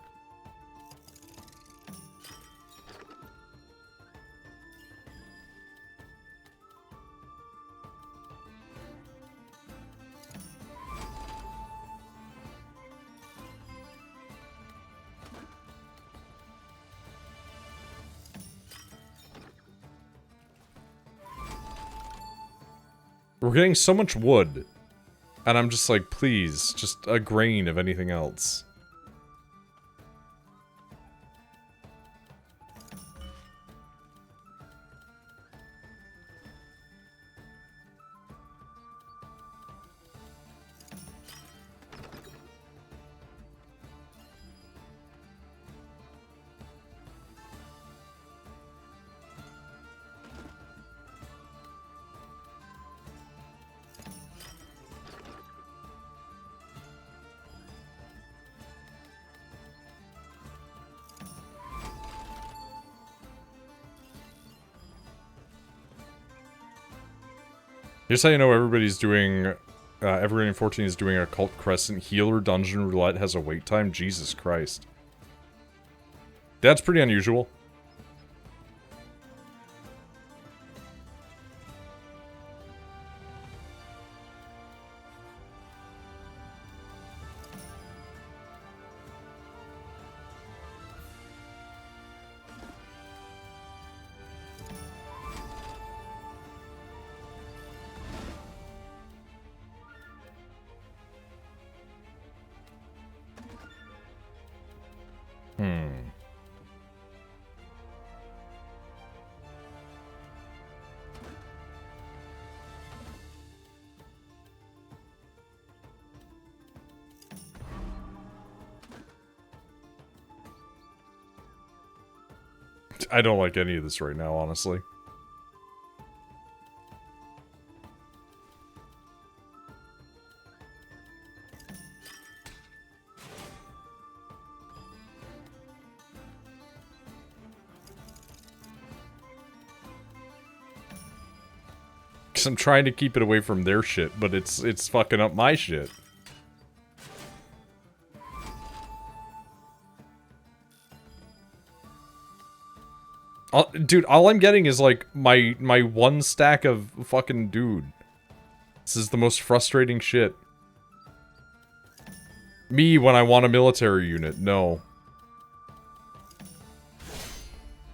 We're getting so much wood. And I'm just like, please, just a grain of anything else. Here's how you know everybody's doing, everyone in 14 is doing a Cult Crescent. Healer Dungeon Roulette has a wait time. Jesus Christ. That's pretty unusual. I don't like any of this right now, honestly. Because I'm trying to keep it away from their shit, but it's fucking up my shit. Dude, all I'm getting is, like, my one stack of fucking dude. This is the most frustrating shit. Me, when I want a military unit, no.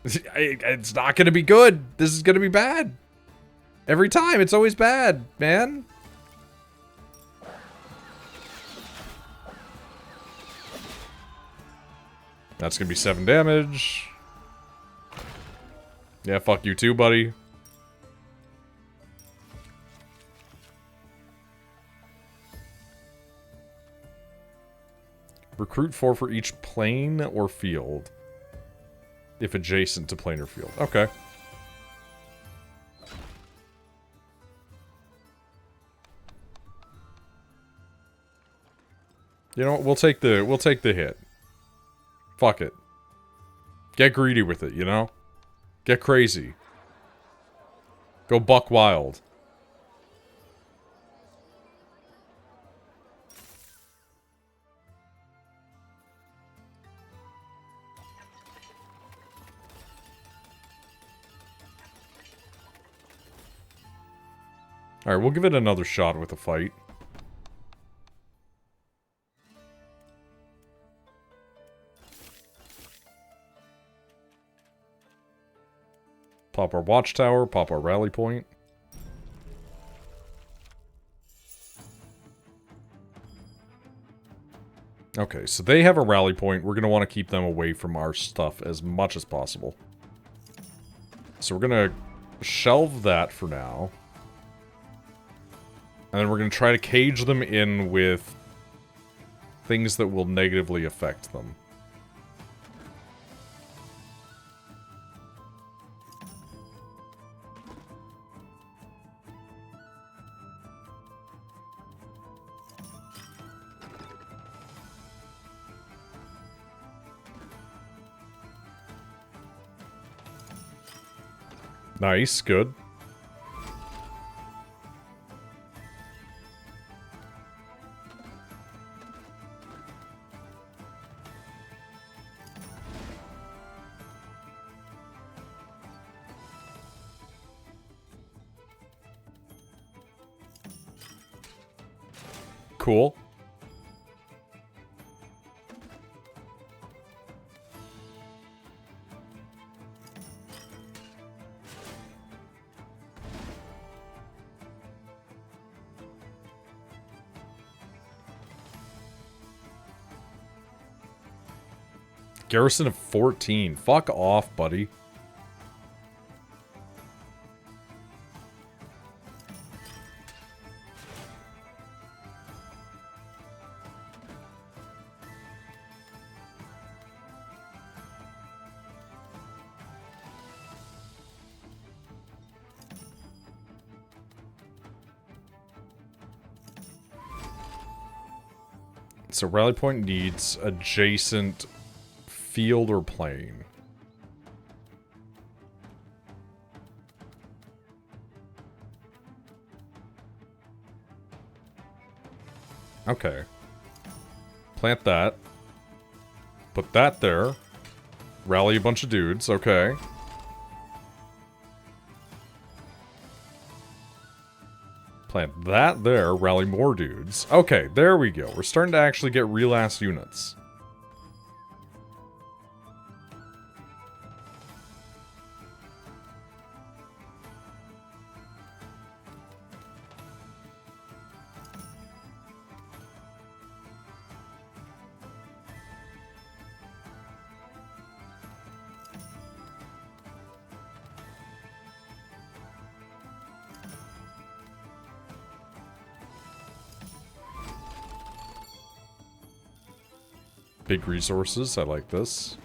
It's not gonna be good. This is gonna be bad. Every time, it's always bad, man. That's gonna be 7 damage. Yeah, fuck you too, buddy. Recruit 4 for each plane or field. If adjacent to plane or field. Okay. You know what? We'll take the hit. Fuck it. Get greedy with it, you know? Get crazy. Go buck wild. Alright, we'll give it another shot with a fight. Pop our watchtower, pop our rally point. Okay, so they have a rally point. We're going to want to keep them away from our stuff as much as possible. So we're going to shelve that for now. And then we're going to try to cage them in with things that will negatively affect them. Nice, good. Cool. Garrison of 14. Fuck off, buddy. So rally point needs adjacent field or plane. Okay. Plant that. Put that there. Rally a bunch of dudes, okay. Plant that there, rally more dudes. Okay, there we go. We're starting to actually get real ass units. Big resources, I like this.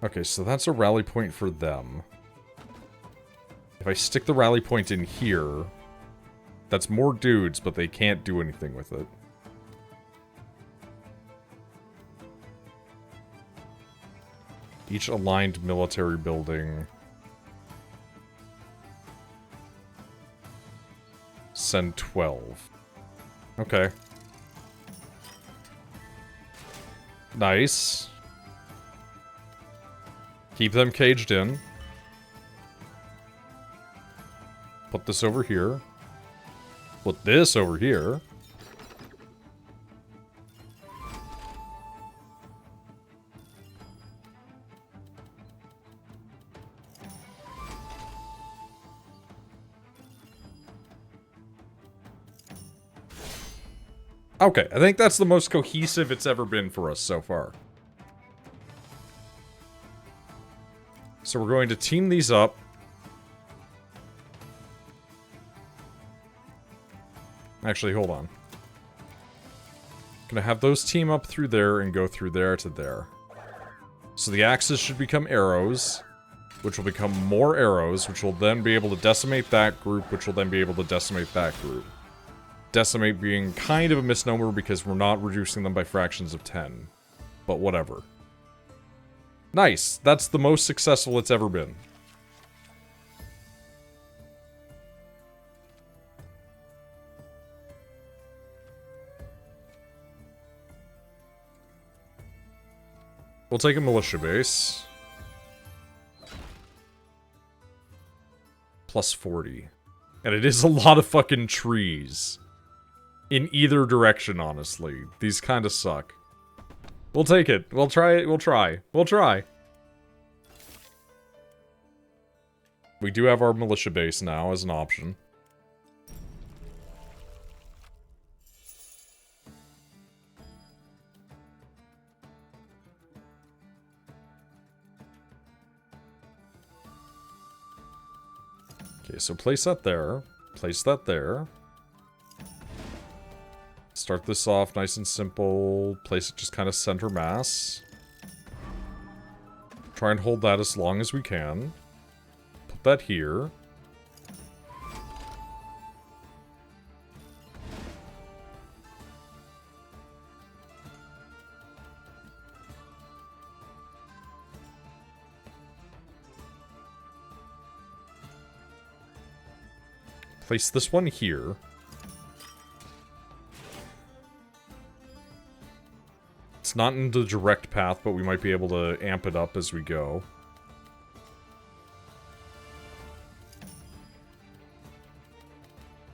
Okay, so that's a rally point for them. If I stick the rally point in here, that's more dudes, but they can't do anything with it. Each aligned military building. Send 12. Okay. Nice. Keep them caged in. Put this over here. Put this over here. Okay, I think that's the most cohesive it's ever been for us so far. So we're going to team these up. Actually, hold on. Gonna have those team up through there and go through there to there. So the axes should become arrows, which will become more arrows, which will then be able to decimate that group, which will then be able to decimate that group. Decimate being kind of a misnomer because we're not reducing them by fractions of 10. But whatever. Nice. That's the most successful it's ever been. We'll take a militia base. Plus 40. And it is a lot of fucking trees. In either direction, honestly. These kind of suck. We'll take it. We'll try it. We'll try. We'll try. We do have our militia base now as an option. Okay, so place that there. Place that there. Start this off nice and simple. Place it just kind of center mass. Try and hold that as long as we can. Put that here. Place this one here. It's not in the direct path, but we might be able to amp it up as we go.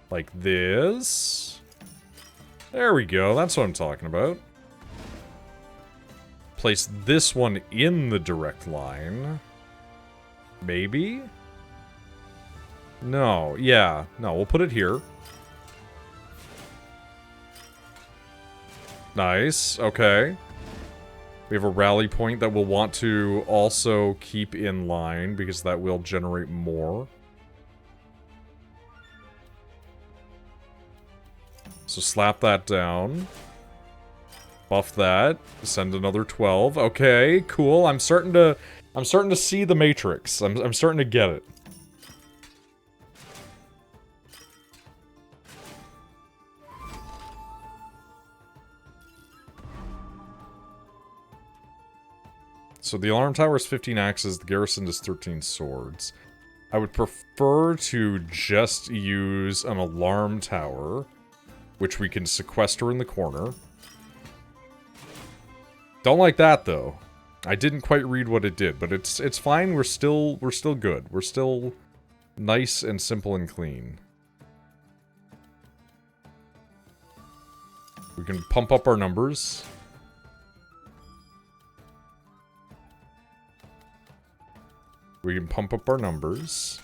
Like this. There we go, that's what I'm talking about. Place this one in the direct line. Maybe? No, yeah. No, we'll put it here. Nice, okay. We have a rally point that we'll want to also keep in line, because that will generate more. So slap that down. Buff that. Send another 12. Okay, cool. I'm starting to see the matrix. I'm starting to get it. So the alarm tower is 15 axes, the garrison is 13 swords. I would prefer to just use an alarm tower, which we can sequester in the corner. Don't like that, though. I didn't quite read what it did, but it's fine. We're still good. We're still nice and simple and clean. We can pump up our numbers. We can pump up our numbers.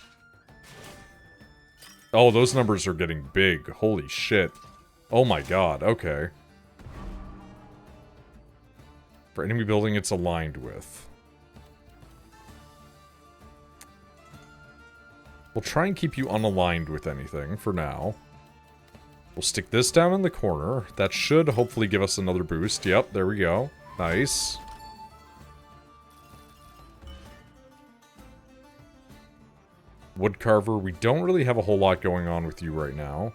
Oh, those numbers are getting big. Holy shit. Oh my god, okay. For enemy building it's aligned with. We'll try and keep you unaligned with anything for now. We'll stick this down in the corner. That should hopefully give us another boost. Yep, there we go. Nice. Woodcarver, we don't really have a whole lot going on with you right now.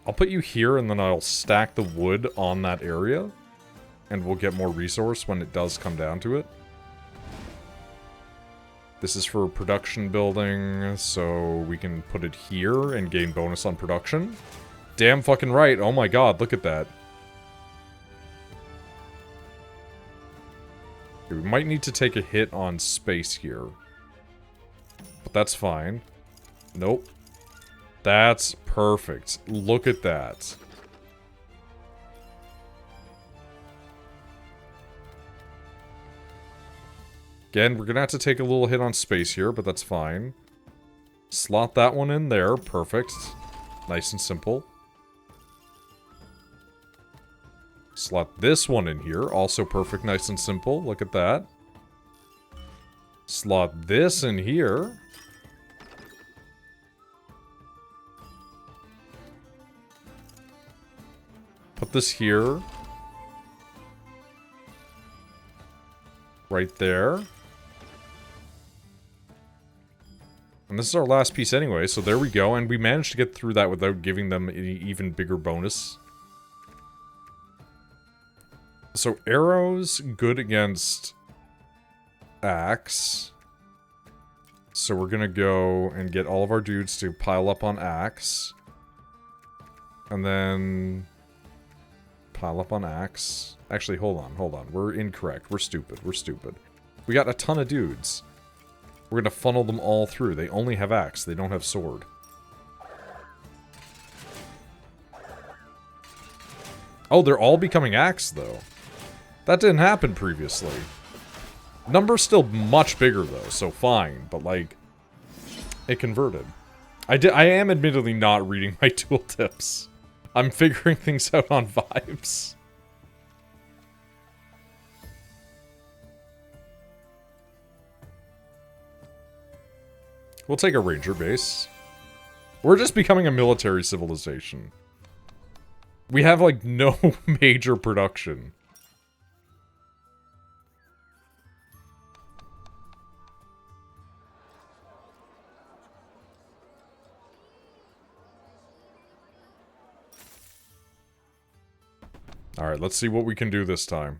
I'll put you here and then I'll stack the wood on that area. And we'll get more resource when it does come down to it. This is for production building, so we can put it here and gain bonus on production. Damn fucking right. Oh my god, look at that. Okay, we might need to take a hit on space here. But that's fine. Nope. That's perfect. Look at that. Again, we're gonna have to take a little hit on space here, but that's fine. Slot that one in there. Perfect. Nice and simple. Slot this one in here. Also perfect, nice and simple. Look at that. Slot this in here. Put this here. Right there. And this is our last piece anyway, so there we go. And we managed to get through that without giving them an even bigger bonus. So arrows, good against axe. So we're gonna go and get all of our dudes to pile up on axe. And then pile up on axe. Actually, hold on. We're incorrect. We're stupid. We got a ton of dudes. We're gonna funnel them all through. They only have axe. They don't have sword. Oh, they're all becoming axe, though. That didn't happen previously. Number's still much bigger, though, so fine. But, like, it converted. I am admittedly not reading my tooltips. I'm figuring things out on vibes. We'll take a ranger base. We're just becoming a military civilization. We have, like, no major production. Alright, let's see what we can do this time.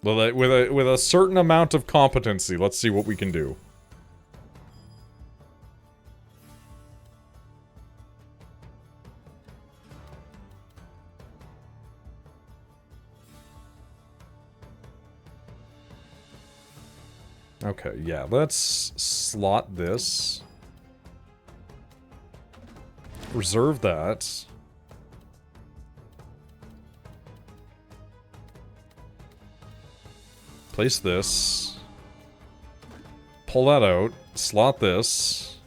Well, with a certain amount of competency, let's see what we can do. Okay, yeah, let's slot this. Reserve that. Place this. Pull that out. Slot this.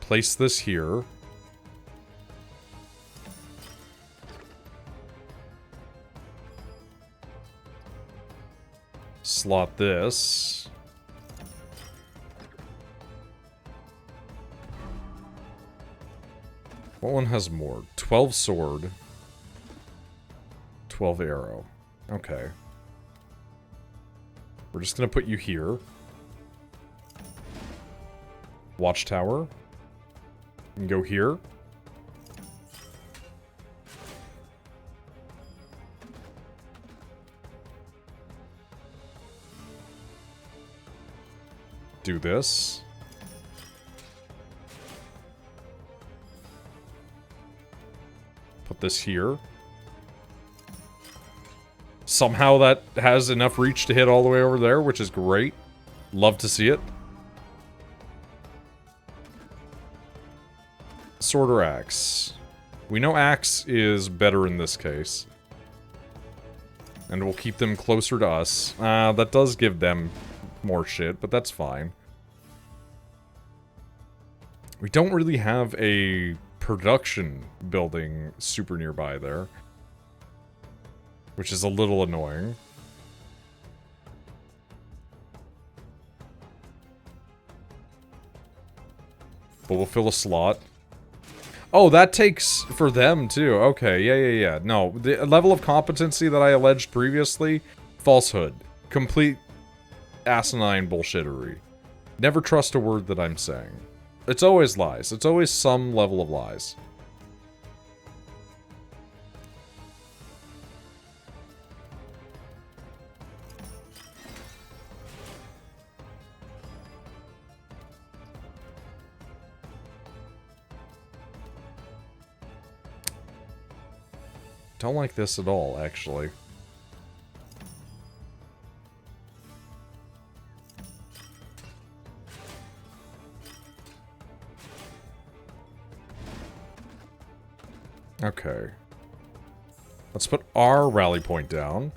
Place this here. Slot this. What one has more? 12 sword. 12 arrow. Okay. We're just gonna put you here. Watchtower. You can go here. do this. Put this here. Somehow that has enough reach to hit all the way over there, which is great. Love to see it. Sword or axe? We know axe is better in this case. And we'll keep them closer to us. That does give them more shit, but that's fine. We don't really have a production building super nearby there. Which is a little annoying. But we'll fill a slot. Oh, that takes for them, too. Okay, yeah. No, the level of competency that I alleged previously, falsehood. Complete asinine bullshittery. Never trust a word that I'm saying. It's always lies. It's always some level of lies. Don't like this at all, actually. Okay. Let's put our rally point down.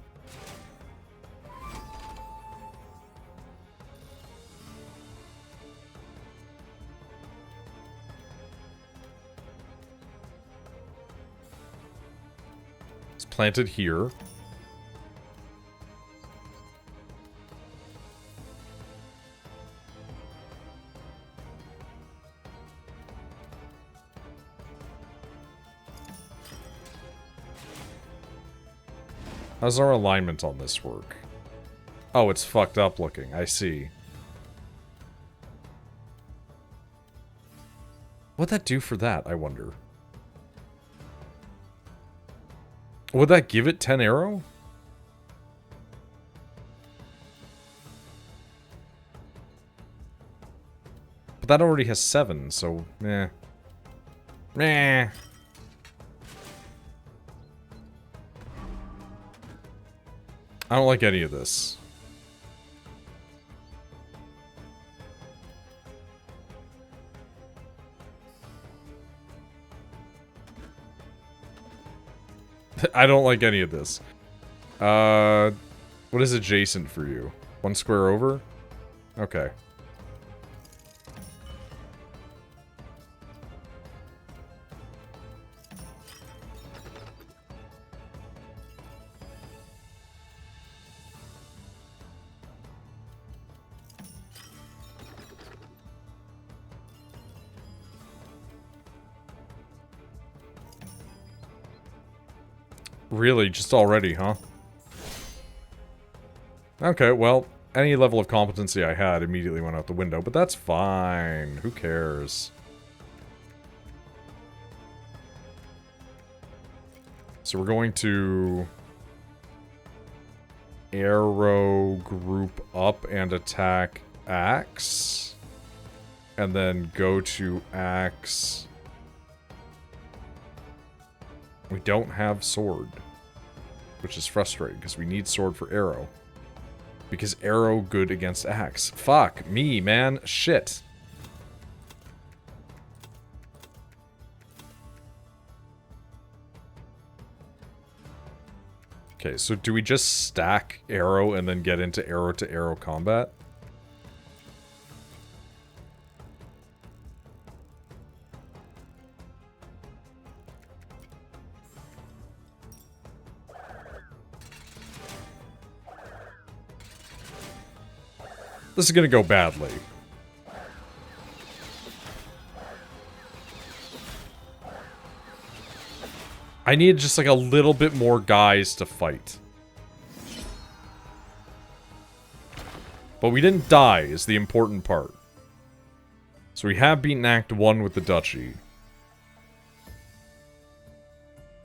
Planted here. How's our alignment on this work? Oh, it's fucked up looking. I see. What'd that do for that, I wonder? Would that give it 10 arrow? But that already has 7, so meh. Meh. I don't like any of this. I don't like any of this. What is adjacent for you? 1 square over? Okay. Really? Just already, huh? Okay, well, any level of competency I had immediately went out the window, but that's fine. Who cares? So we're going to arrow group up and attack axe. And then go to axe. We don't have sword. Which is frustrating, because we need sword for arrow. Because arrow good against axe. Fuck me, man. Shit. Okay, so do we just stack arrow and then get into arrow-to-arrow combat? This is gonna go badly. I need just like a little bit more guys to fight. But we didn't die is the important part. So we have beaten Act 1 with the Duchy.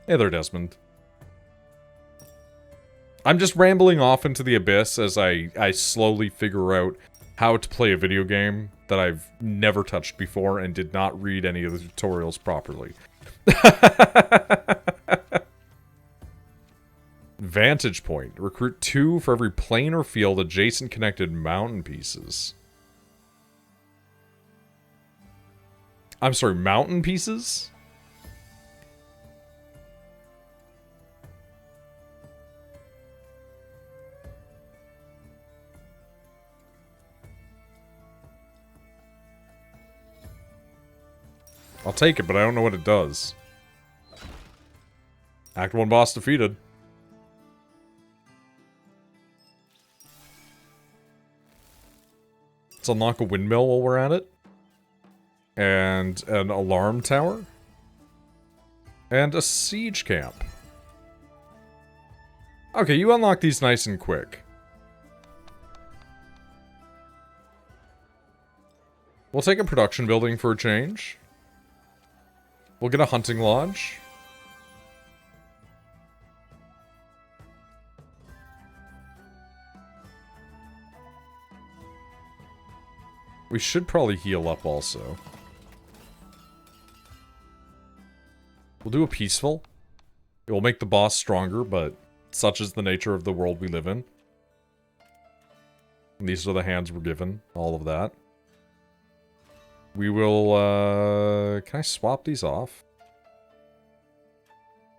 Hey there, Desmond. I'm just rambling off into the abyss as I slowly figure out how to play a video game that I've never touched before and did not read any of the tutorials properly. Vantage point. Recruit 2 for every plane or field adjacent connected mountain pieces. I'm sorry, mountain pieces? I'll take it, but I don't know what it does. Act 1 boss defeated. Let's unlock a windmill while we're at it. And an alarm tower. And a siege camp. Okay, you unlock these nice and quick. We'll take a production building for a change. We'll get a hunting lodge. We should probably heal up also. We'll do a peaceful. It will make the boss stronger, but such is the nature of the world we live in. And these are the hands we're given. All of that. We will, can I swap these off?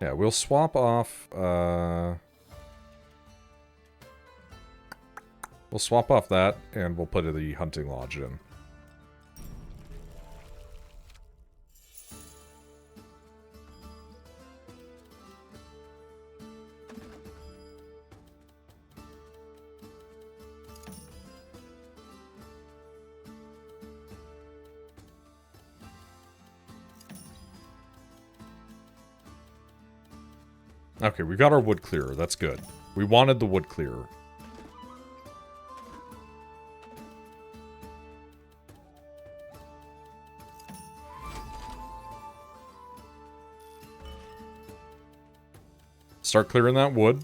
Yeah, we'll swap off, we'll swap off that, and we'll put the hunting lodge in. Okay, we got our wood clearer. That's good. We wanted the wood clearer. Start clearing that wood.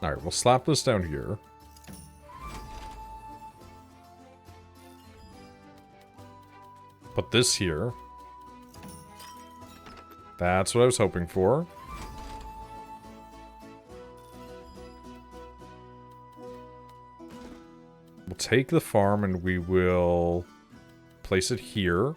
Alright, we'll slap this down here. Put this here. That's what I was hoping for. We'll take the farm and we will place it here.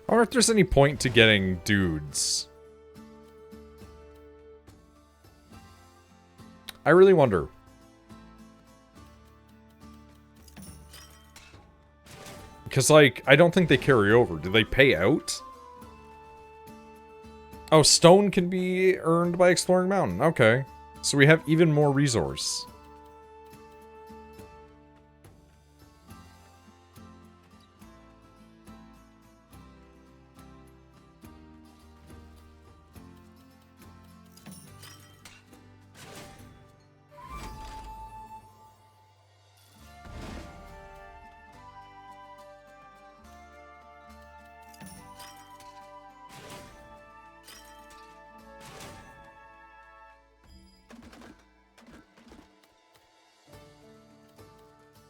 I wonder if there's any point to getting dudes. I really wonder. Because, like, I don't think they carry over. Do they pay out? Oh, stone can be earned by exploring mountain. Okay. So we have even more resource.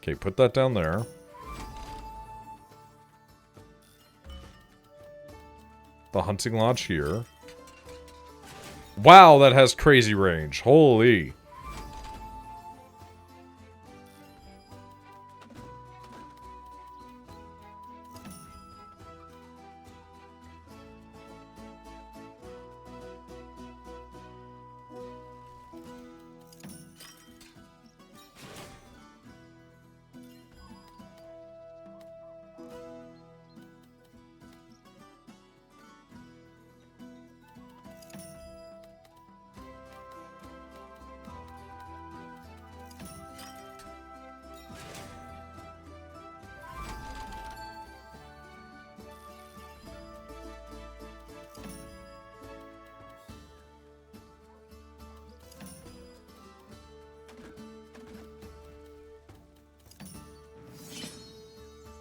Okay, put that down there. The hunting lodge here. Wow, that has crazy range. Holy.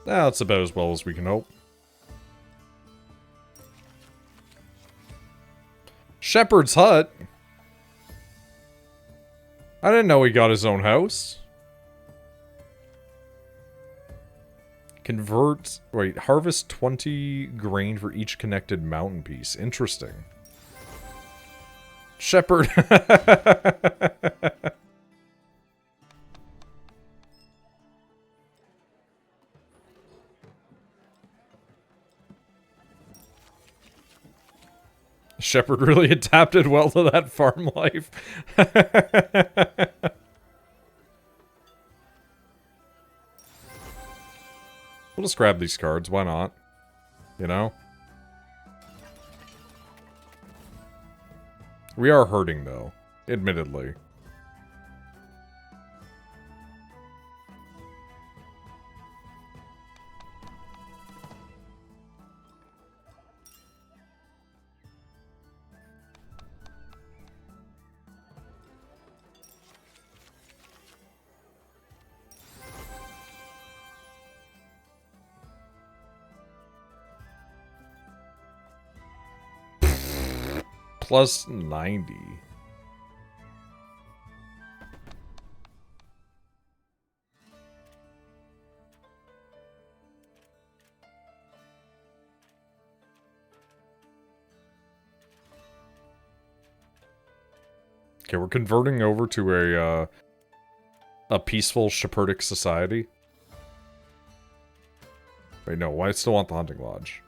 That's about as well as we can hope. Shepherd's Hut? I didn't know he got his own house. Convert... Wait, harvest 20 grain for each connected mountain piece. Interesting. Shepherd... Shepherd really adapted well to that farm life. We'll just grab these cards, why not? You know? We are hurting, though. Admittedly. Plus 90. Okay, we're converting over to a peaceful Shepherdic society. Wait, no, why I still want the hunting lodge?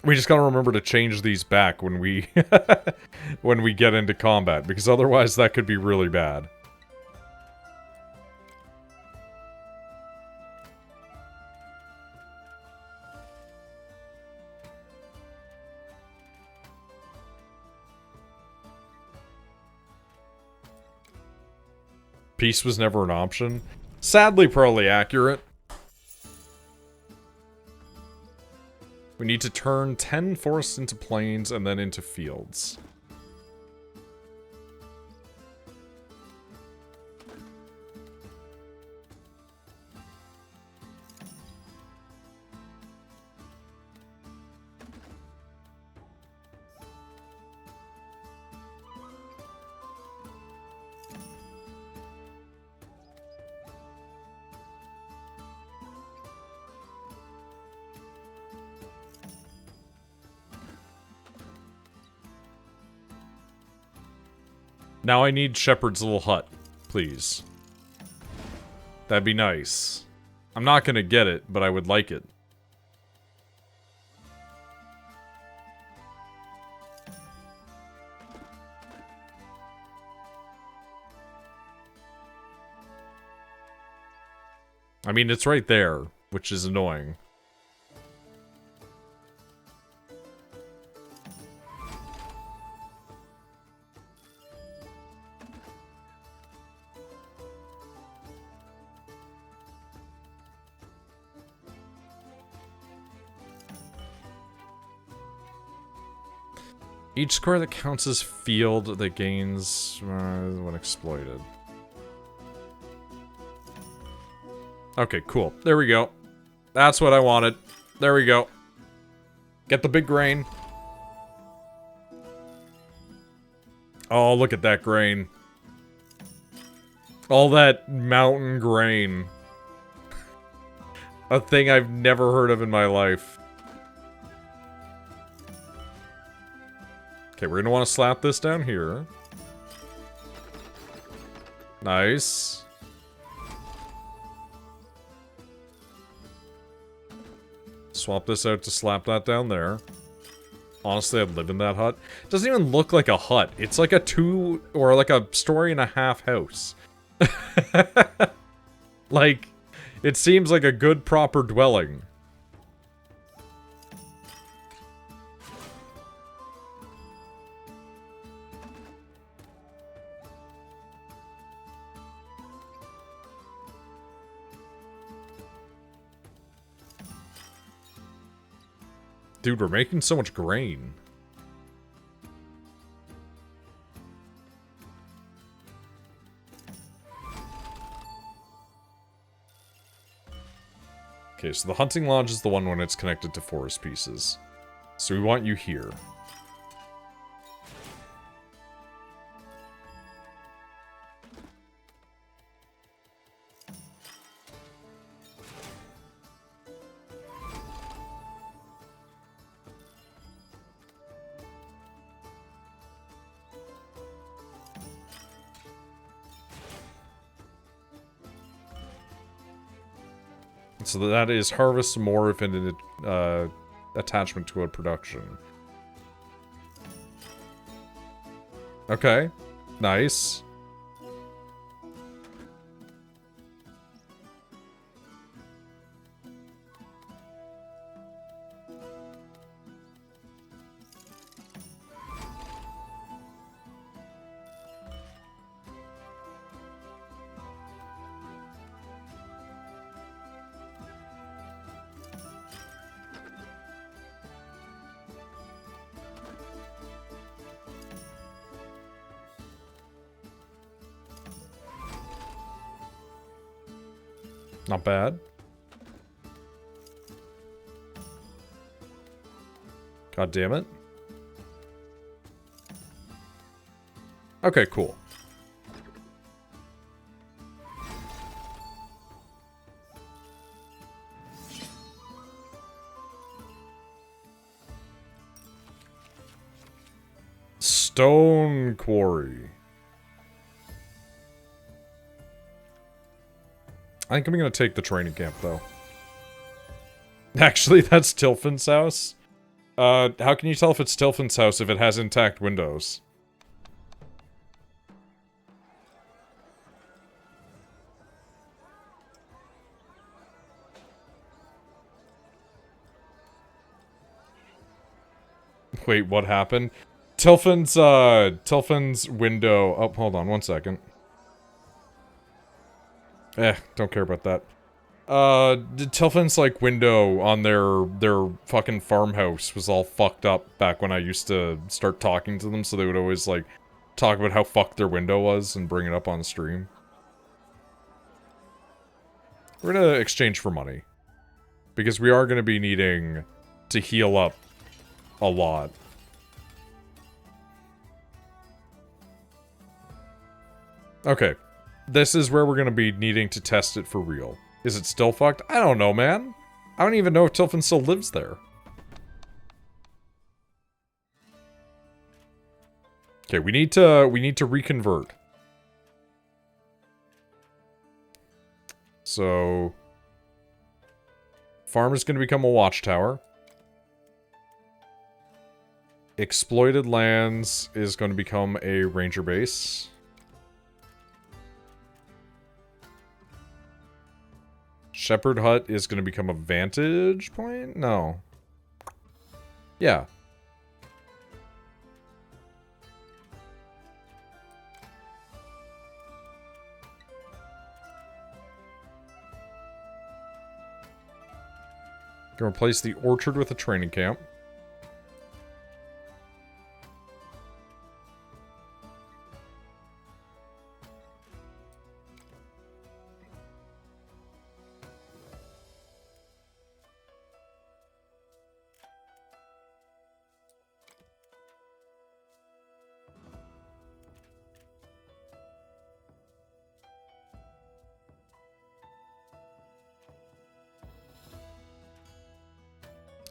We just gotta remember to change these back when we when we get into combat, because otherwise that could be really bad. Peace was never an option. Sadly, probably accurate. We need to turn 10 forests into plains and then into fields. Now I need Shepherd's little hut, please. That'd be nice. I'm not gonna get it, but I would like it. I mean, it's right there, which is annoying. Each square that counts as field that gains when exploited. Okay, cool. There we go. That's what I wanted. There we go. Get the big grain. Oh, look at that grain. All that mountain grain. A thing I've never heard of in my life. Okay, we're gonna want to slap this down here. Nice. Swap this out to slap that down there. Honestly, I'd live in that hut. It doesn't even look like a hut. It's like a 2 or like a story and a half house. Like, it seems like a good, proper dwelling. Dude, we're making so much grain. Okay, so the hunting lodge is the one when it's connected to forest pieces. So we want you here. So that is harvest more if in an attachment to a production. Okay. Nice. Not bad. God damn it. Okay, cool. Stone quarry. I think I'm gonna take the training camp, though. Actually, that's Tilfin's house. How can you tell if it's Tilfin's house if it has intact windows? Wait, what happened? Tilfin's window... Oh, hold on, 1 second. Don't care about that. Tilfin's, like, window on their fucking farmhouse was all fucked up back when I used to start talking to them, so they would always, like, talk about how fucked their window was and bring it up on stream. We're gonna exchange for money. Because we are gonna be needing to heal up a lot. Okay. This is where we're gonna be needing to test it for real. Is it still fucked? I don't know, man. I don't even know if Tilfin still lives there. Okay, we need to reconvert. So farm is going to become a watchtower. Exploited lands is going to become a ranger base. Shepherd hut is going to become a vantage point? No. Yeah. Can replace the orchard with a training camp.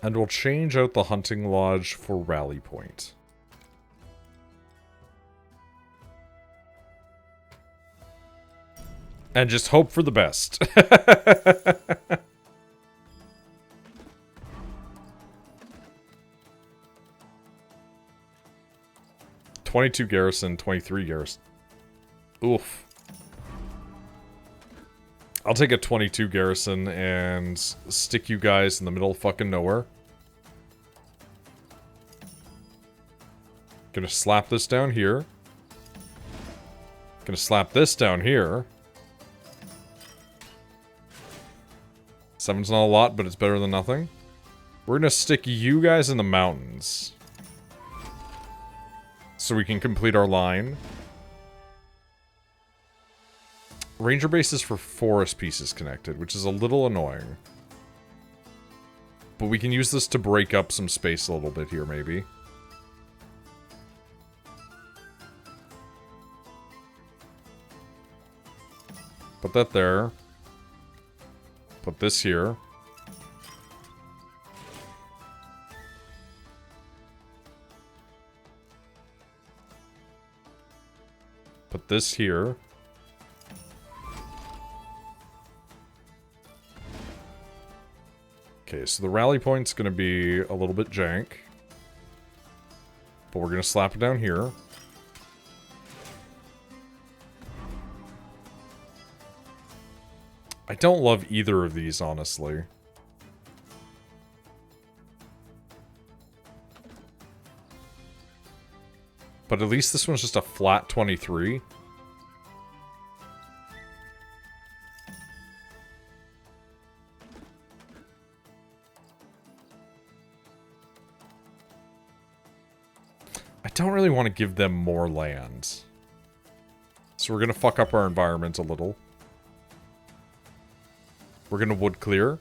And we'll change out the hunting lodge for rally point. And just hope for the best. 22 garrison, 23 garrison. Oof. I'll take a 22 garrison and stick you guys in the middle of fucking nowhere. Gonna slap this down here. Gonna slap this down here. 7's not a lot, but it's better than nothing. We're gonna stick you guys in the mountains. So we can complete our line. Ranger base is for forest pieces connected, which is a little annoying. But we can use this to break up some space a little bit here, maybe. Put that there. Put this here. Put this here. Okay, so the rally point's gonna be a little bit jank. But we're gonna slap it down here. I don't love either of these, honestly. But at least this one's just a flat 23. I don't really want to give them more land. So we're going to fuck up our environment a little. We're going to wood clear.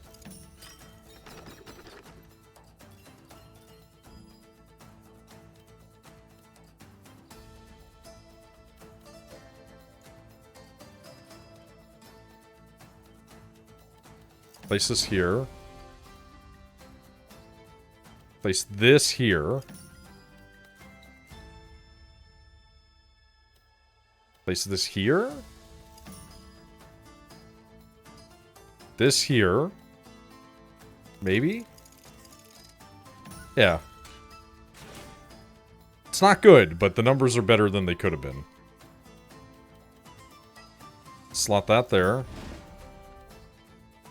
Place this here. Place this here. Place this here. This here. Maybe? Yeah. It's not good, but the numbers are better than they could have been. Slot that there.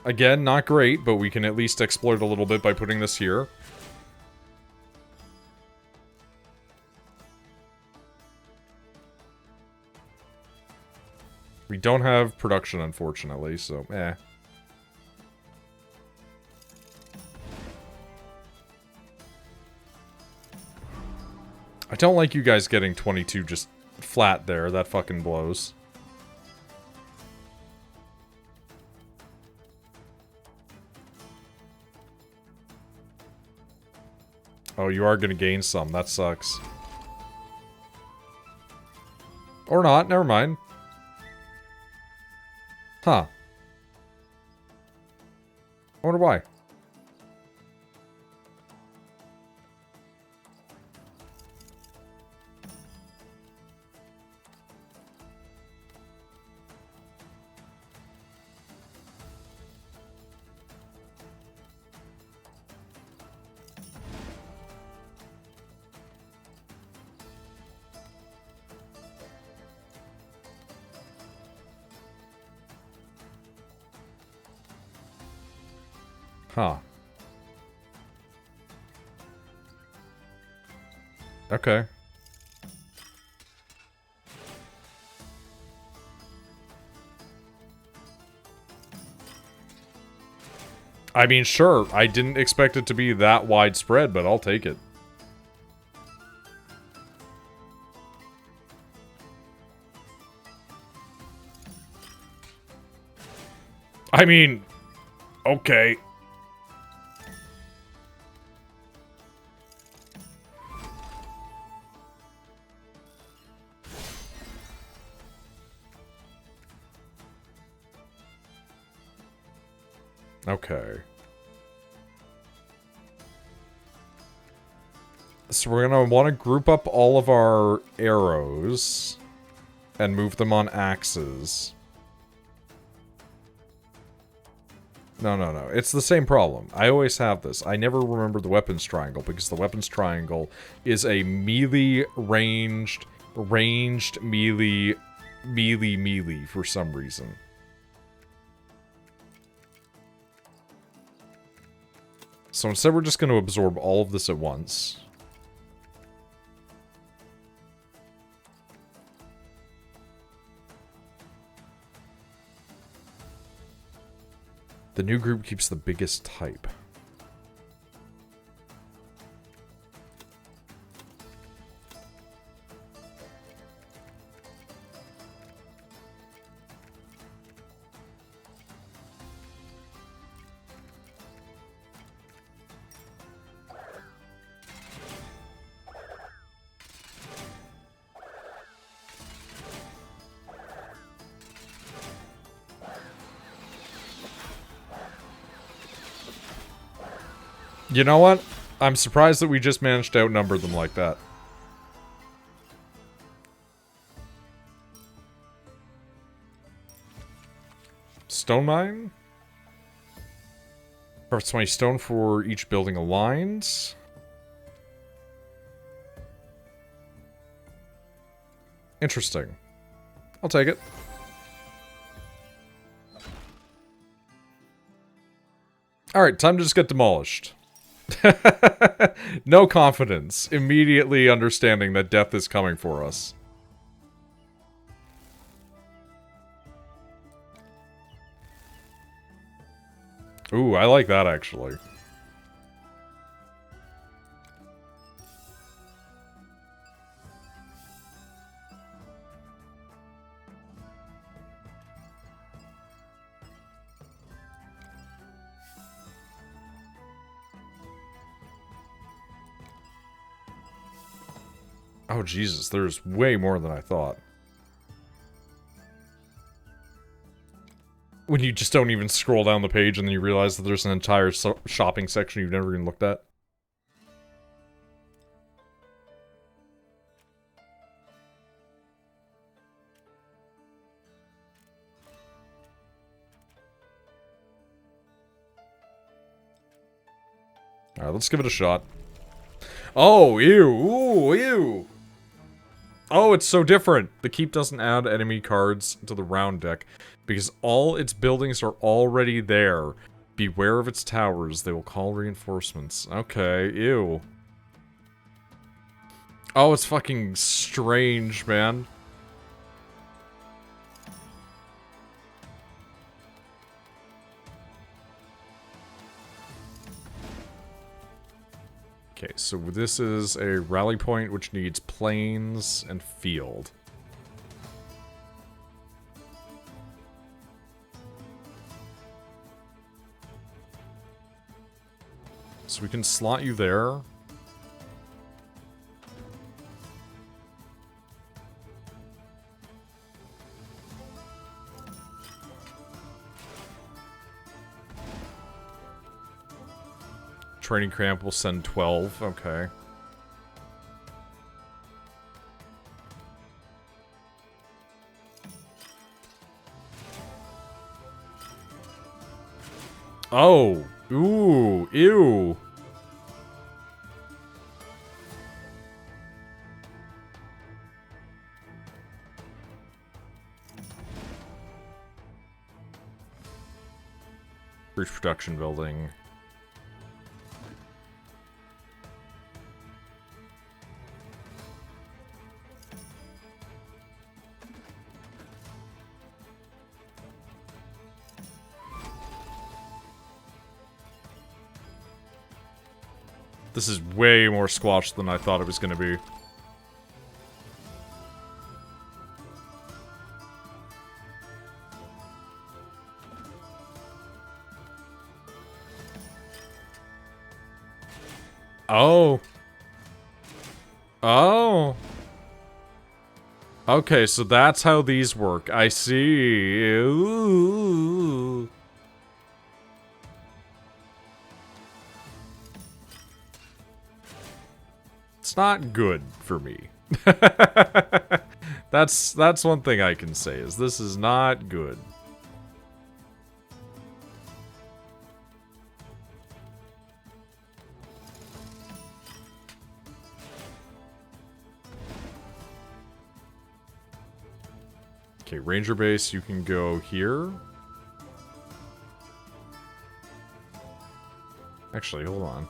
Again, not great, but we can at least exploit a little bit by putting this here. We don't have production, unfortunately, so eh. I don't like you guys getting 22 just flat there. That fucking blows. Oh, you are going to gain some. That sucks. Or not. Never mind. Huh. I wonder why. Huh. Okay. I mean, sure, I didn't expect it to be that widespread, but I'll take it. I mean, okay. Okay. So we're gonna want to group up all of our arrows and move them on axes. No, no, no. It's the same problem. I always have this. I never remember the weapons triangle because the weapons triangle is a melee ranged melee for some reason. So instead we're just going to absorb all of this at once. The new group keeps the biggest type. You know what? I'm surprised that we just managed to outnumber them like that. Stone mine? Harvest 20 stone for each building aligned. Interesting. I'll take it. Alright, time to just get demolished. No confidence. Immediately understanding that death is coming for us. Ooh, I like that actually. Oh, Jesus, there's way more than I thought. When you just don't even scroll down the page and then you realize that there's an entire shopping section you've never even looked at. Alright, let's give it a shot. Oh, ew, ooh, ew. Oh, it's so different. The keep doesn't add enemy cards to the round deck because all its buildings are already there. Beware of its towers. They will call reinforcements. Okay, ew. Oh, it's fucking strange, man. Okay, so this is a rally point which needs plains and field. So we can slot you there. Training Cramp will send 12, okay. Oh! Ooh! Ew! Breach production building. This is way more squashed than I thought it was going to be. Oh. Oh. Okay, so that's how these work. I see. Ooh. It's not good for me. That's one thing I can say, is this is not good. Okay, Ranger Base, you can go here. Actually, hold on.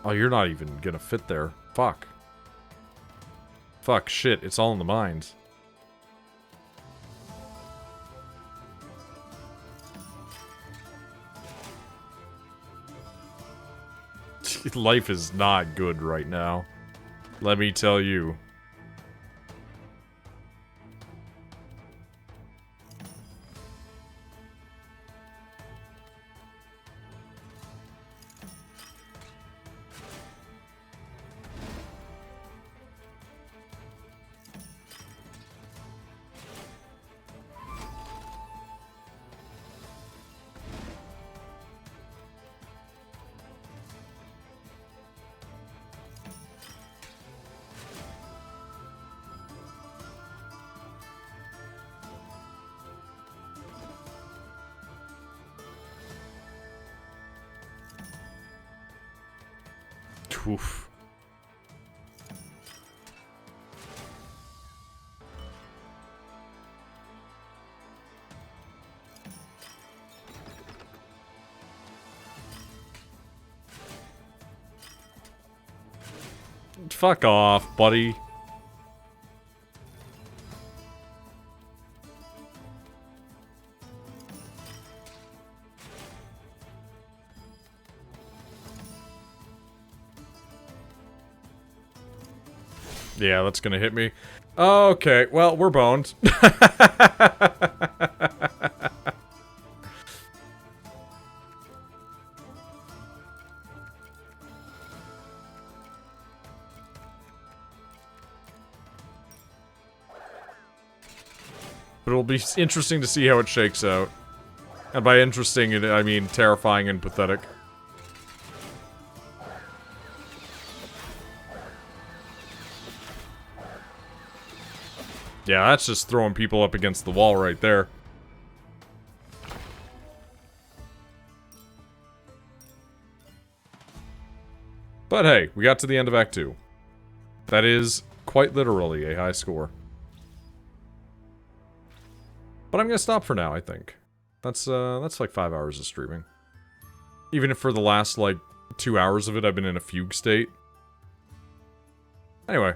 Oh, you're not even gonna fit there. Fuck. Fuck, shit, it's all in the mines. Life is not good right now. Let me tell you. Oof. Fuck off, buddy. Yeah, that's gonna hit me. Okay, well, we're boned. But it'll be interesting to see how it shakes out. And by interesting, I mean terrifying and pathetic. Yeah, that's just throwing people up against the wall right there. But hey, we got to the end of Act 2. That is quite literally a high score. But I'm gonna stop for now, I think. That's like 5 hours of streaming. Even if for the last, like, 2 hours of it I've been in a fugue state. Anyway,